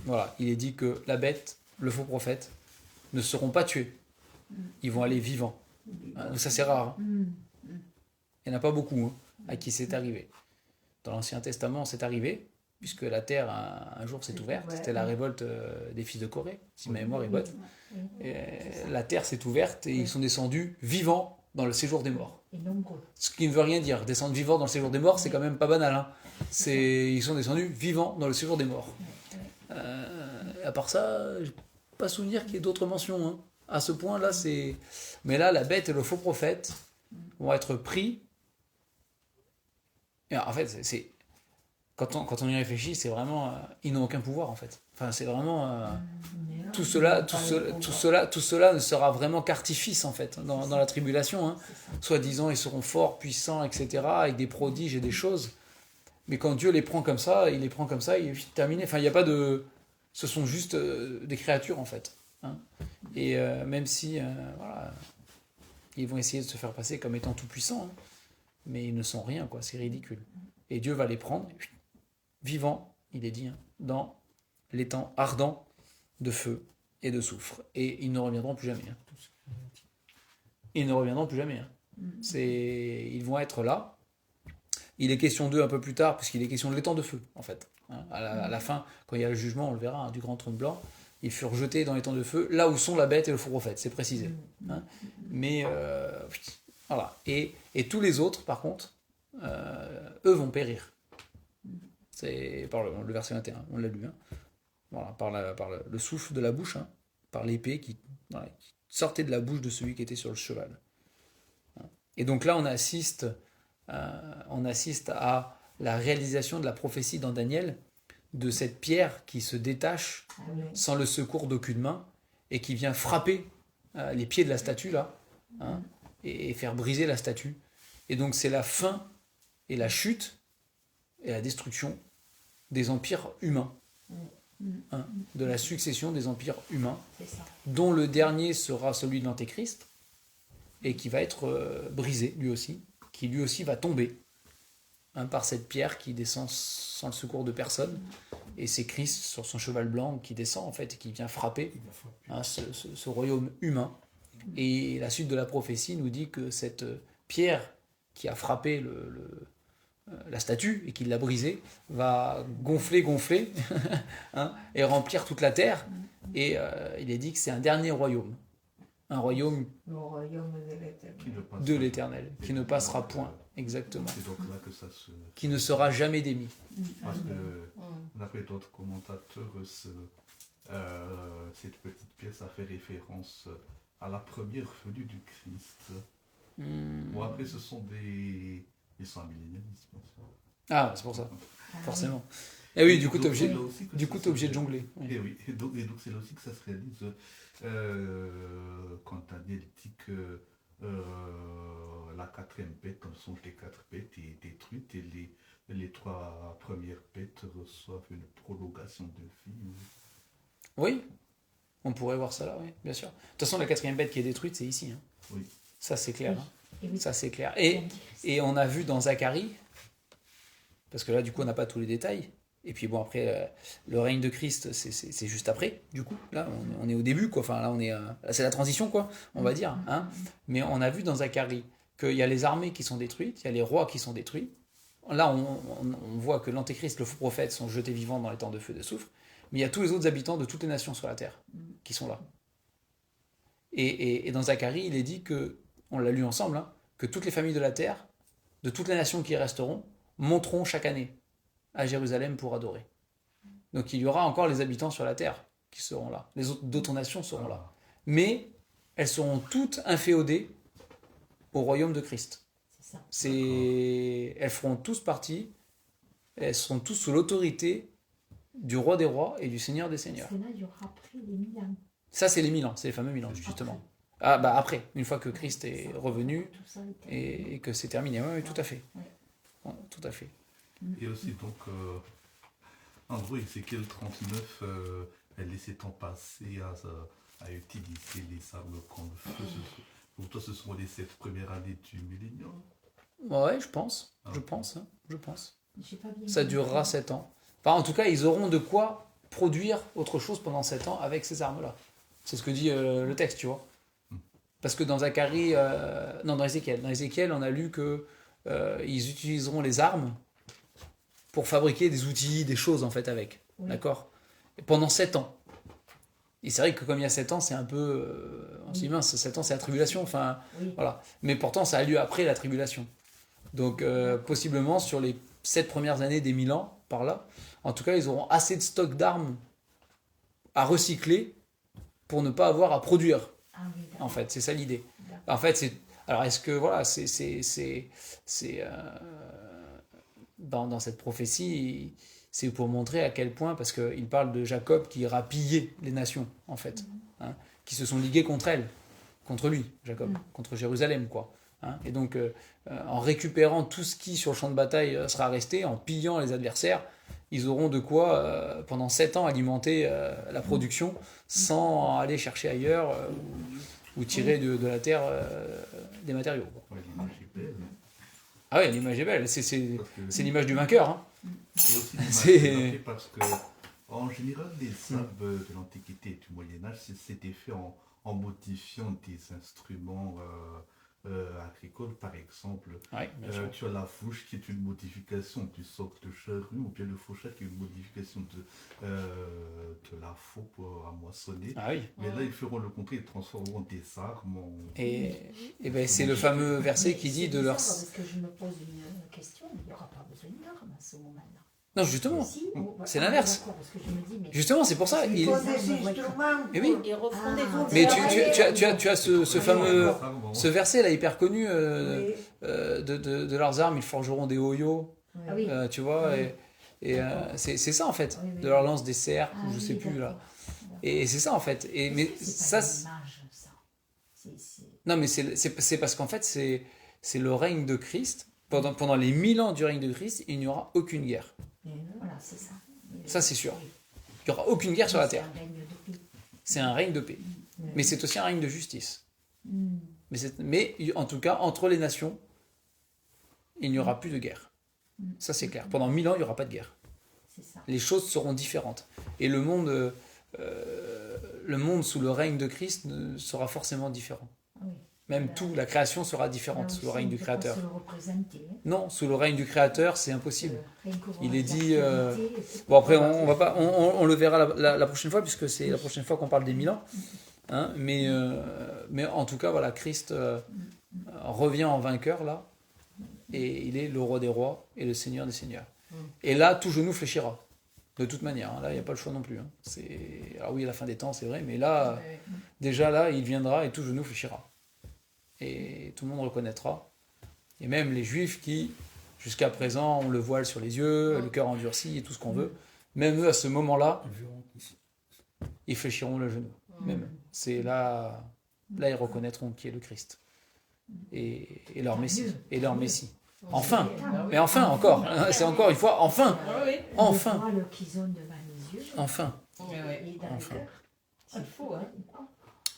voilà, il est dit que la bête, le faux prophète, ne seront pas tués. Ils vont aller vivants. Donc ça, c'est rare. Hein. Il n'y en a pas beaucoup hein, à qui c'est arrivé. Dans l'Ancien Testament, c'est arrivé, puisque la terre, un jour, s'est ouverte. C'était la révolte des fils de Corée, si ma mémoire est bonne. Et la terre s'est ouverte et ils sont descendus vivants dans le séjour des morts. Et nombreux. Ce qui ne veut rien dire. Descendre vivants dans le séjour des morts, c'est quand même pas banal. Hein. Ils sont descendus vivants dans le séjour des morts. À part ça, j'ai pas souvenir qu'il y ait d'autres mentions. Hein. À ce point-là, c'est. Mais là, la bête et le faux prophète vont être pris. Et en fait, quand on y réfléchit, c'est vraiment. Ils n'ont aucun pouvoir, en fait. Enfin, c'est vraiment. Tout cela ne sera vraiment qu'artifice, en fait, dans la tribulation. Hein. Soi-disant, ils seront forts, puissants, etc., avec des prodiges et des choses. Mais quand Dieu les prend comme ça, il est vite terminé. Enfin, il n'y a pas de. Ce sont juste des créatures, en fait. Hein. Et même si, voilà, ils vont essayer de se faire passer comme étant tout-puissants, hein, mais ils ne sont rien, quoi. C'est ridicule. Et Dieu va les prendre, vivants, il est dit, hein, dans l'étang ardent de feu et de soufre. Et ils ne reviendront plus jamais. Hein. Ils ne reviendront plus jamais. Hein. Ils vont être là. Il est question d'eux un peu plus tard, puisqu'il est question de l'étang de feu, en fait. Hein. À la fin, quand il y a le jugement, on le verra, hein, du grand trône blanc, ils furent jetés dans l'étang de feu, là où sont la bête et le faux prophète, c'est précisé. Hein. Mais, voilà. Et tous les autres, par contre, eux vont périr. C'est par le verset 21, on l'a lu. Hein. Voilà, par le souffle de la bouche, hein, par l'épée qui sortait de la bouche de celui qui était sur le cheval. Et donc là, on assiste à la réalisation de la prophétie dans Daniel, de cette pierre qui se détache sans le secours d'aucune main et qui vient frapper les pieds de la statue là, hein, et faire briser la statue. Et donc c'est la fin et la chute et la destruction des empires humains, hein, de la succession des empires humains, C'est ça. dont le dernier sera celui de l'Antéchrist, et qui va être brisé lui aussi, qui lui aussi va tomber, hein, par cette pierre qui descend sans le secours de personne, et c'est Christ sur son cheval blanc qui descend en fait, et qui vient frapper, hein, ce royaume humain. Et la suite de la prophétie nous dit que cette pierre qui a frappé la statue et qui l'a brisée va gonfler, hein, et remplir toute la terre. Et il est dit que c'est un dernier royaume. Un royaume Le royaume de l'éternel. Qui ne passera de l'Éternel, qui ne passera pas. point, exactement, C'est donc là que ça se... qui ne sera jamais démis. Parce que, d'après d'autres commentateurs, cette petite pièce a fait référence à la première venue du Christ. Bon, après, ce sont des millénaristes, bien sûr. Ah, c'est pour ça, Ah, forcément. Et oui, du coup, t'es Donc, c'est obligé, là aussi que du ça coup, t'es se obligé de fait. jongler. Oui. Et donc c'est là aussi que ça se réalise quand Daniel dit que la quatrième bête, dans le songe des 4 bêtes, est détruite et les 3 premières bêtes reçoivent une prolongation de vie. Oui, on pourrait voir ça là, oui, bien sûr. De toute façon, la quatrième bête qui est détruite, c'est ici. Hein. Oui. Ça, c'est clair. Hein. Et oui. Ça, c'est clair. C'est Et on a vu dans Zacharie, parce que là, du coup, on n'a pas tous les détails. Et puis bon, après, le règne de Christ, c'est juste après, du coup. Là, on est au début, quoi. Enfin, là, c'est la transition, quoi, on va dire. Hein. Mais on a vu dans Zacharie qu'il y a les armées qui sont détruites, il y a les rois qui sont détruits. Là, on voit que l'Antéchrist, le faux prophète, sont jetés vivants dans les temps de feu et de soufre. Mais il y a tous les autres habitants de toutes les nations sur la terre qui sont là. Et dans Zacharie, il est dit que, on l'a lu ensemble, hein, que toutes les familles de la terre, de toutes les nations qui y resteront, monteront chaque année à Jérusalem pour adorer. Donc il y aura encore les habitants sur la terre qui seront là. Les autres d'autres nations seront là. Mais elles seront toutes inféodées au royaume de Christ. ça. Elles feront tous partie, elles seront tous sous l'autorité du roi des rois et du seigneur des seigneurs. Parce que là, il y aura après les 1000 ans. Ça, c'est les 1000 ans, c'est les fameux 1000 ans, justement. Ah, bah après, une fois que Christ est revenu Tout ça est terminé. et que c'est terminé. Oui, tout à fait. Ouais, tout à fait. Et aussi, donc, en gros, Ézéchiel 39, elle laissait temps passer à utiliser les armes comme le feu. Pour toi, ce sont les 7 premières années du millénium. Ouais, je pense. Ah. Je pense. J'ai pas bien Ça compris. durera 7 ans. Enfin, en tout cas, ils auront de quoi produire autre chose pendant 7 ans avec ces armes-là. C'est ce que dit le texte, tu vois. Parce que dans Zacharie, dans Ézéchiel, on a lu que ils utiliseront les armes pour fabriquer des outils, des choses en fait avec. Oui. D'accord. Et pendant 7 ans. Et c'est vrai que comme il y a 7 ans, c'est un peu... on se dit, mince, 7 ans, c'est la tribulation. Enfin, Oui. voilà. Mais pourtant, ça a lieu après la tribulation. Donc, possiblement, sur les 7 premières années des 1000 ans, par là, en tout cas, ils auront assez de stock d'armes à recycler pour ne pas avoir à produire. Ah oui, d'accord. En fait, c'est ça l'idée. D'accord. En fait, c'est... Alors, est-ce que, voilà, dans cette prophétie, c'est pour montrer à quel point, parce qu'il parle de Jacob qui ira piller les nations, en fait, hein, qui se sont liguées contre elle, contre lui, Jacob, contre Jérusalem, quoi. Hein. Et donc, en récupérant tout ce qui, sur le champ de bataille, sera resté, en pillant les adversaires, ils auront de quoi, pendant 7 ans, alimenter la production sans aller chercher ailleurs ou tirer de la terre des matériaux. Quoi. Ouais, l'image est belle. Ah ouais, l'image est belle, c'est Parce que- c'est l'image du vainqueur. Hein. Et aussi l'image C'est- est marquée parce que, en général, les sables de l'Antiquité et du Moyen-Âge, c'était fait en modifiant des instruments agricoles, par exemple. Ouais, bien sûr. Tu as la fouche qui est une modification du socle de charrue, ou bien le fauchage qui est une modification de la faux pour moissonner. Ah oui. Mais là, ils feront le contraire, ils transformeront des armes en... Et ben, c'est le fameux verset qui dit de leur... Parce que je me pose une question, il n'y aura pas besoin d'armes à ce moment-là. Non, justement. Si, C'est l'inverse. d'accord, parce que je me dis, mais... Justement, c'est pour ça. Il faut des instruments. Mais oui. Ils referont des Ah. Mais frontières. tu as ce fameux... Armes en- Ce verset là hyper connu Oui. de leurs armes, ils forgeront des hoyos, Ah oui. tu vois, Oui. et c'est ça en fait, Oui, oui. de leur lance des cerfs, Ah ou je oui, sais plus là. d'accord. Et c'est ça en fait. Et mais C'est ça, pas une image, ça. Non, mais c'est parce qu'en fait, c'est le règne de Christ. Pendant les 1000 ans du règne de Christ, il n'y aura aucune guerre. Voilà, c'est ça. Ça, c'est sûr. Il n'y aura aucune guerre sur la terre. C'est un règne de paix. C'est un règne de paix. Mais c'est aussi un règne de justice. Mais en tout cas, entre les nations, il n'y aura plus de guerre. Ça, c'est clair. Pendant 1000 ans, il n'y aura pas de guerre. C'est ça. Les choses seront différentes. Et le monde sous le règne de Christ sera forcément différent. Oui. Même tout, la création sera différente Là sous le aussi, règne on du peut Créateur. pas se le représenter, hein. Non, sous le règne du Créateur, c'est impossible. Rien que voir Il est la dit, actualité, c'est Bon, pas- après, on va pas, on le verra la prochaine fois, puisque c'est la prochaine fois qu'on parle des 1000 ans. Hein, mais en tout cas, voilà, Christ revient en vainqueur, là, et il est le roi des rois et le seigneur des seigneurs. Et là, tout genou fléchira. De toute manière, hein, là, il n'y a pas le choix non plus. Hein. Alors oui, à la fin des temps, c'est vrai, mais là, déjà là, il viendra et tout genou fléchira. Et tout le monde reconnaîtra. Et même les juifs qui, jusqu'à présent, ont le voile sur les yeux, le cœur endurci et tout ce qu'on veut, même eux, à ce moment-là, ils fléchiront le genou. Même. C'est là ils reconnaîtront qui est le Christ. Et leur Messie. Et leur Messie. Enfin. Mais enfin, encore. C'est encore une fois, enfin. Enfin. Le voile qu'ils ont devant les yeux. Enfin. Et dans Enfin. le cœur. C'est fou, hein.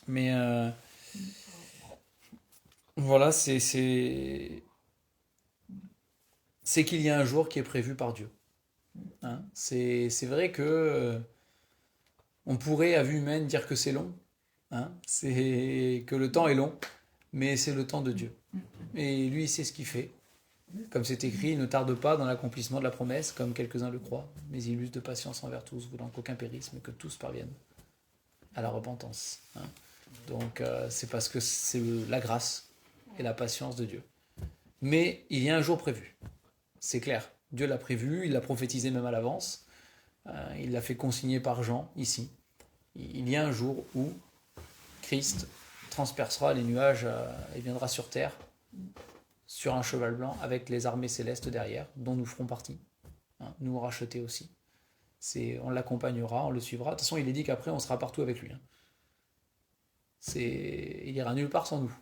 Mais voilà, c'est qu'il y a un jour qui est prévu par Dieu. Hein, c'est vrai que on pourrait, à vue humaine, dire que c'est long. Hein, c'est que le temps est long, mais c'est le temps de Dieu. Et lui, il sait ce qu'il fait. Comme c'est écrit, il ne tarde pas dans l'accomplissement de la promesse, comme quelques-uns le croient, mais il use de patience envers tous, voulant qu'aucun périsse, mais que tous parviennent à la repentance. Hein. Donc c'est parce que c'est la grâce et la patience de Dieu. Mais il y a un jour prévu. C'est clair. Dieu l'a prévu, il l'a prophétisé même à l'avance. Il l'a fait consigner par Jean, ici. Il y a un jour où Christ transpercera les nuages et viendra sur terre, sur un cheval blanc, avec les armées célestes derrière, dont nous ferons partie. Hein, nous racheter aussi. On l'accompagnera, on le suivra. De toute façon, il est dit qu'après, on sera partout avec lui. Hein. Il ira nulle part sans nous.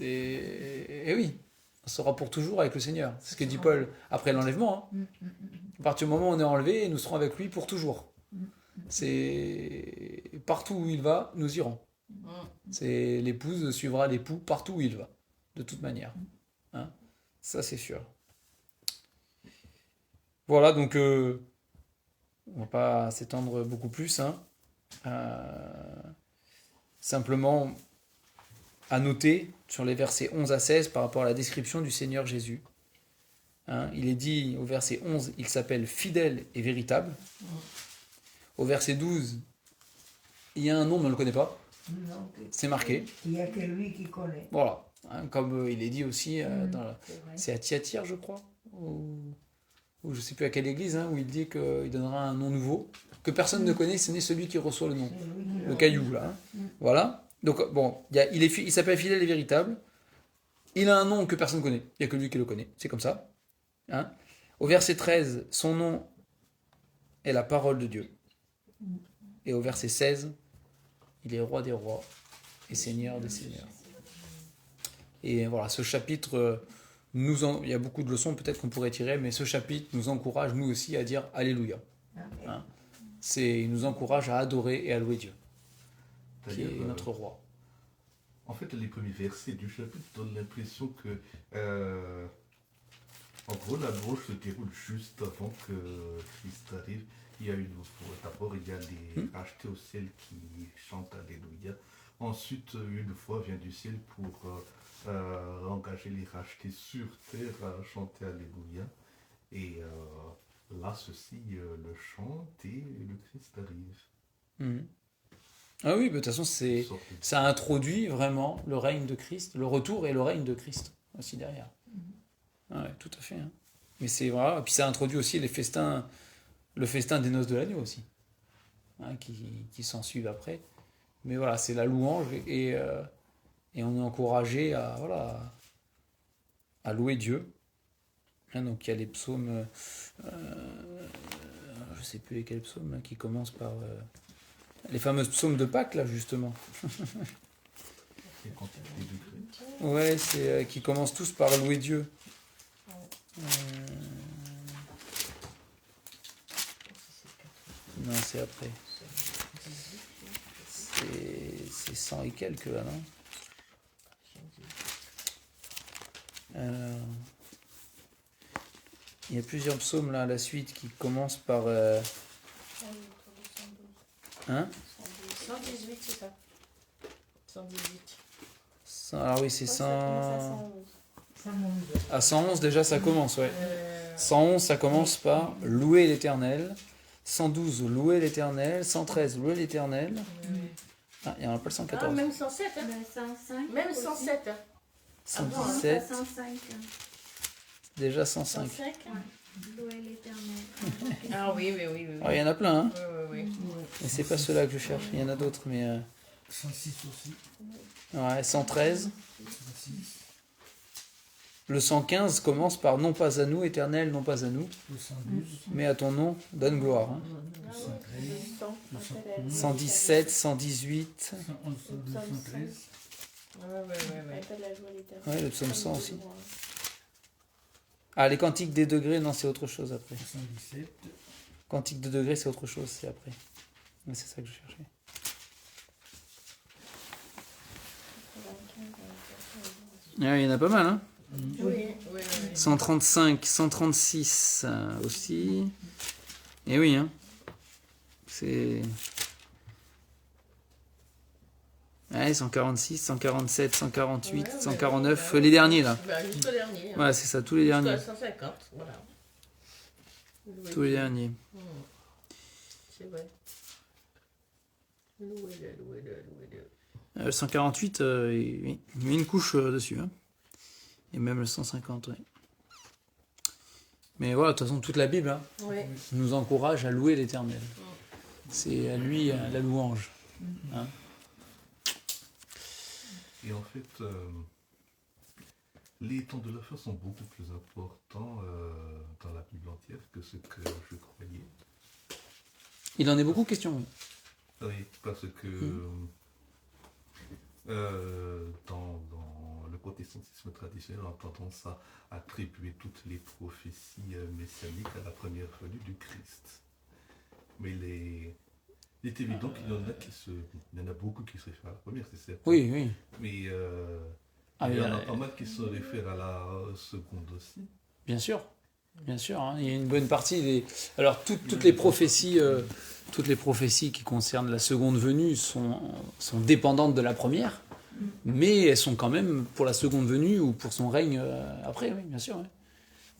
Et oui, on sera pour toujours avec le Seigneur. C'est ce que dit Paul après l'enlèvement. Hein. À partir du moment où on est enlevé, nous serons avec lui pour toujours. C'est partout où il va, nous irons. C'est l'épouse suivra l'époux partout où il va, de toute manière. Hein. Ça, c'est sûr. Voilà, donc on va pas s'étendre beaucoup plus. Hein. Simplement à noter sur les versets 11 à 16 par rapport à la description du Seigneur Jésus. Hein, il est dit au verset 11, il s'appelle fidèle et véritable. Au verset 12, il y a un nom mais on ne le connaît pas. Non, C'est marqué. il n'y a que lui qui connaît. Voilà. Hein, comme il est dit aussi, C'est vrai. c'est à Thyatire, je crois, ou je ne sais plus à quelle église, hein, où il dit qu'il donnera un nom nouveau, que personne ne connaît, ce n'est celui qui reçoit le nom. C'est lui qui Le caillou, là. Hein. Voilà. Donc, bon, il s'appelle fidèle et véritable. Il a un nom que personne ne connaît. Il n'y a que lui qui le connaît. C'est comme ça. Hein. Au verset 13, son nom est la parole de Dieu. Et au verset 16, il est roi des rois et seigneur des seigneurs. Et voilà, ce chapitre, il y a beaucoup de leçons peut-être qu'on pourrait tirer, mais ce chapitre nous encourage, nous aussi, à dire Alléluia. Hein. Il nous encourage à adorer et à louer Dieu, qui est notre roi. En fait, les premiers versets du chapitre donnent l'impression que, en gros, la louange se déroule juste avant que Christ arrive. Il y a d'abord, il y a les rachetés au ciel qui chantent Alléluia. Ensuite, une voix vient du ciel pour engager les rachetés sur terre à chanter Alléluia. Et là, ceci le chante et le Christ arrive. Mhm. Ah oui, de toute façon, ça introduit vraiment le règne de Christ, le retour et le règne de Christ aussi derrière. Ah ouais, tout à fait. Hein. Mais c'est vrai. Et puis ça introduit aussi le festin des noces de l'agneau aussi, hein, qui s'en suivent après. Mais voilà, c'est la louange et on est encouragé à louer Dieu. Hein, donc il y a les psaumes, je ne sais plus lesquels psaumes, hein, qui commencent par Les fameux psaumes de Pâques, là, justement. Les quantités des degrés. Ouais, c'est qui commencent tous par louer Dieu. Non, c'est après. C'est 100 et quelques, là, non? Alors, il y a plusieurs psaumes, là, à la suite, qui commencent par... Hein? 118, c'est ça. 118. Alors oui, c'est 100... 111. À 111, déjà, ça commence, ouais. 111, ça commence par louer l'Éternel. 112, louer l'Éternel. 113, louer l'Éternel. Ah, il y en a pas le Ah, 114. même 107, hein. Ben, 105. Même aussi. 107. Hein. 117, 105. déjà 105. 105. Louer l'Éternel. Ah oui, oui, oui. Oui, Ah, il y en a plein, hein. oui, oui. Mais c'est pas ceux-là que je cherche. Il y en a d'autres, mais... 106 aussi. Ouais, 113. 106. Le 115 commence par non pas à nous, Éternel, non pas à nous, Le 112. mais à ton nom, donne gloire. Hein. Le 113. 117, 118. 111, 113. Ouais, le psaume 100 aussi. Ah, les cantiques des degrés, non, c'est autre chose après. 117. Cantique de degrés, c'est autre chose, c'est après. Mais c'est ça que je cherchais. Ah, il y en a pas mal, hein. Oui, oui, 135, 136 aussi. Et oui, hein. C'est... Ouais, 146, 147, 148, 149, les derniers là. Bah, jusqu'au dernier. Ouais, c'est ça, tous les derniers. Jusqu'à 150, voilà. Tous les derniers. C'est vrai. Louez-le. 148, il met une couche dessus. Hein. Et même le 150, ouais. Mais voilà, de toute façon, toute la Bible hein, Oui. nous encourage à louer l'Éternel. C'est à lui la louange. Hein. Et en fait, les temps de la fin sont beaucoup plus importants dans la Bible entière que ce que je croyais. Il en est beaucoup question. Oui. Oui, parce que dans le protestantisme traditionnel, on a tendance à attribuer toutes les prophéties messianiques à la première venue du Christ. Mais il est évident qu'il y en a il y en a beaucoup qui se réfèrent à la première, c'est certain. Oui, oui. Mais il Ah, y en a pas mal qui se réfèrent à la seconde aussi. Bien sûr. Bien sûr, hein. Il y a une bonne partie des... Alors toutes les prophéties qui concernent la seconde venue sont dépendantes de la première, mais elles sont quand même pour la seconde venue ou pour son règne après, oui, bien sûr. Oui.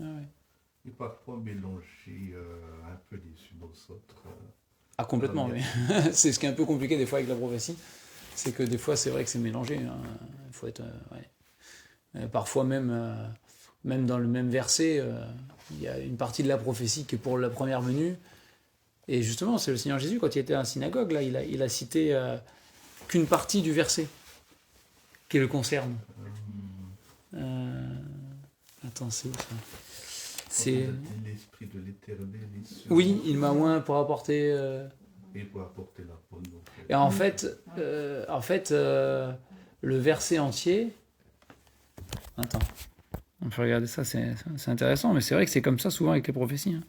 Ouais, ouais. Et parfois mélanger un peu les unes aux autres. Ah, complètement, oui. C'est ce qui est un peu compliqué des fois avec la prophétie, c'est que des fois c'est vrai que c'est mélangé. Hein. Il faut être... parfois même dans le même verset, il y a une partie de la prophétie qui est pour la première venue. Et justement, c'est le Seigneur Jésus, quand il était à la synagogue, là, il a cité qu'une partie du verset qui le concerne. Attends, c'est où ça? C'est... L'esprit de l'Éternel est sur Oui, nous, il m'a oint pour apporter... et pour apporter la bonne nouvelle. Et en fait, le verset entier... Attends. On peut regarder ça, c'est intéressant, mais c'est vrai que c'est comme ça souvent avec les prophéties. Hein.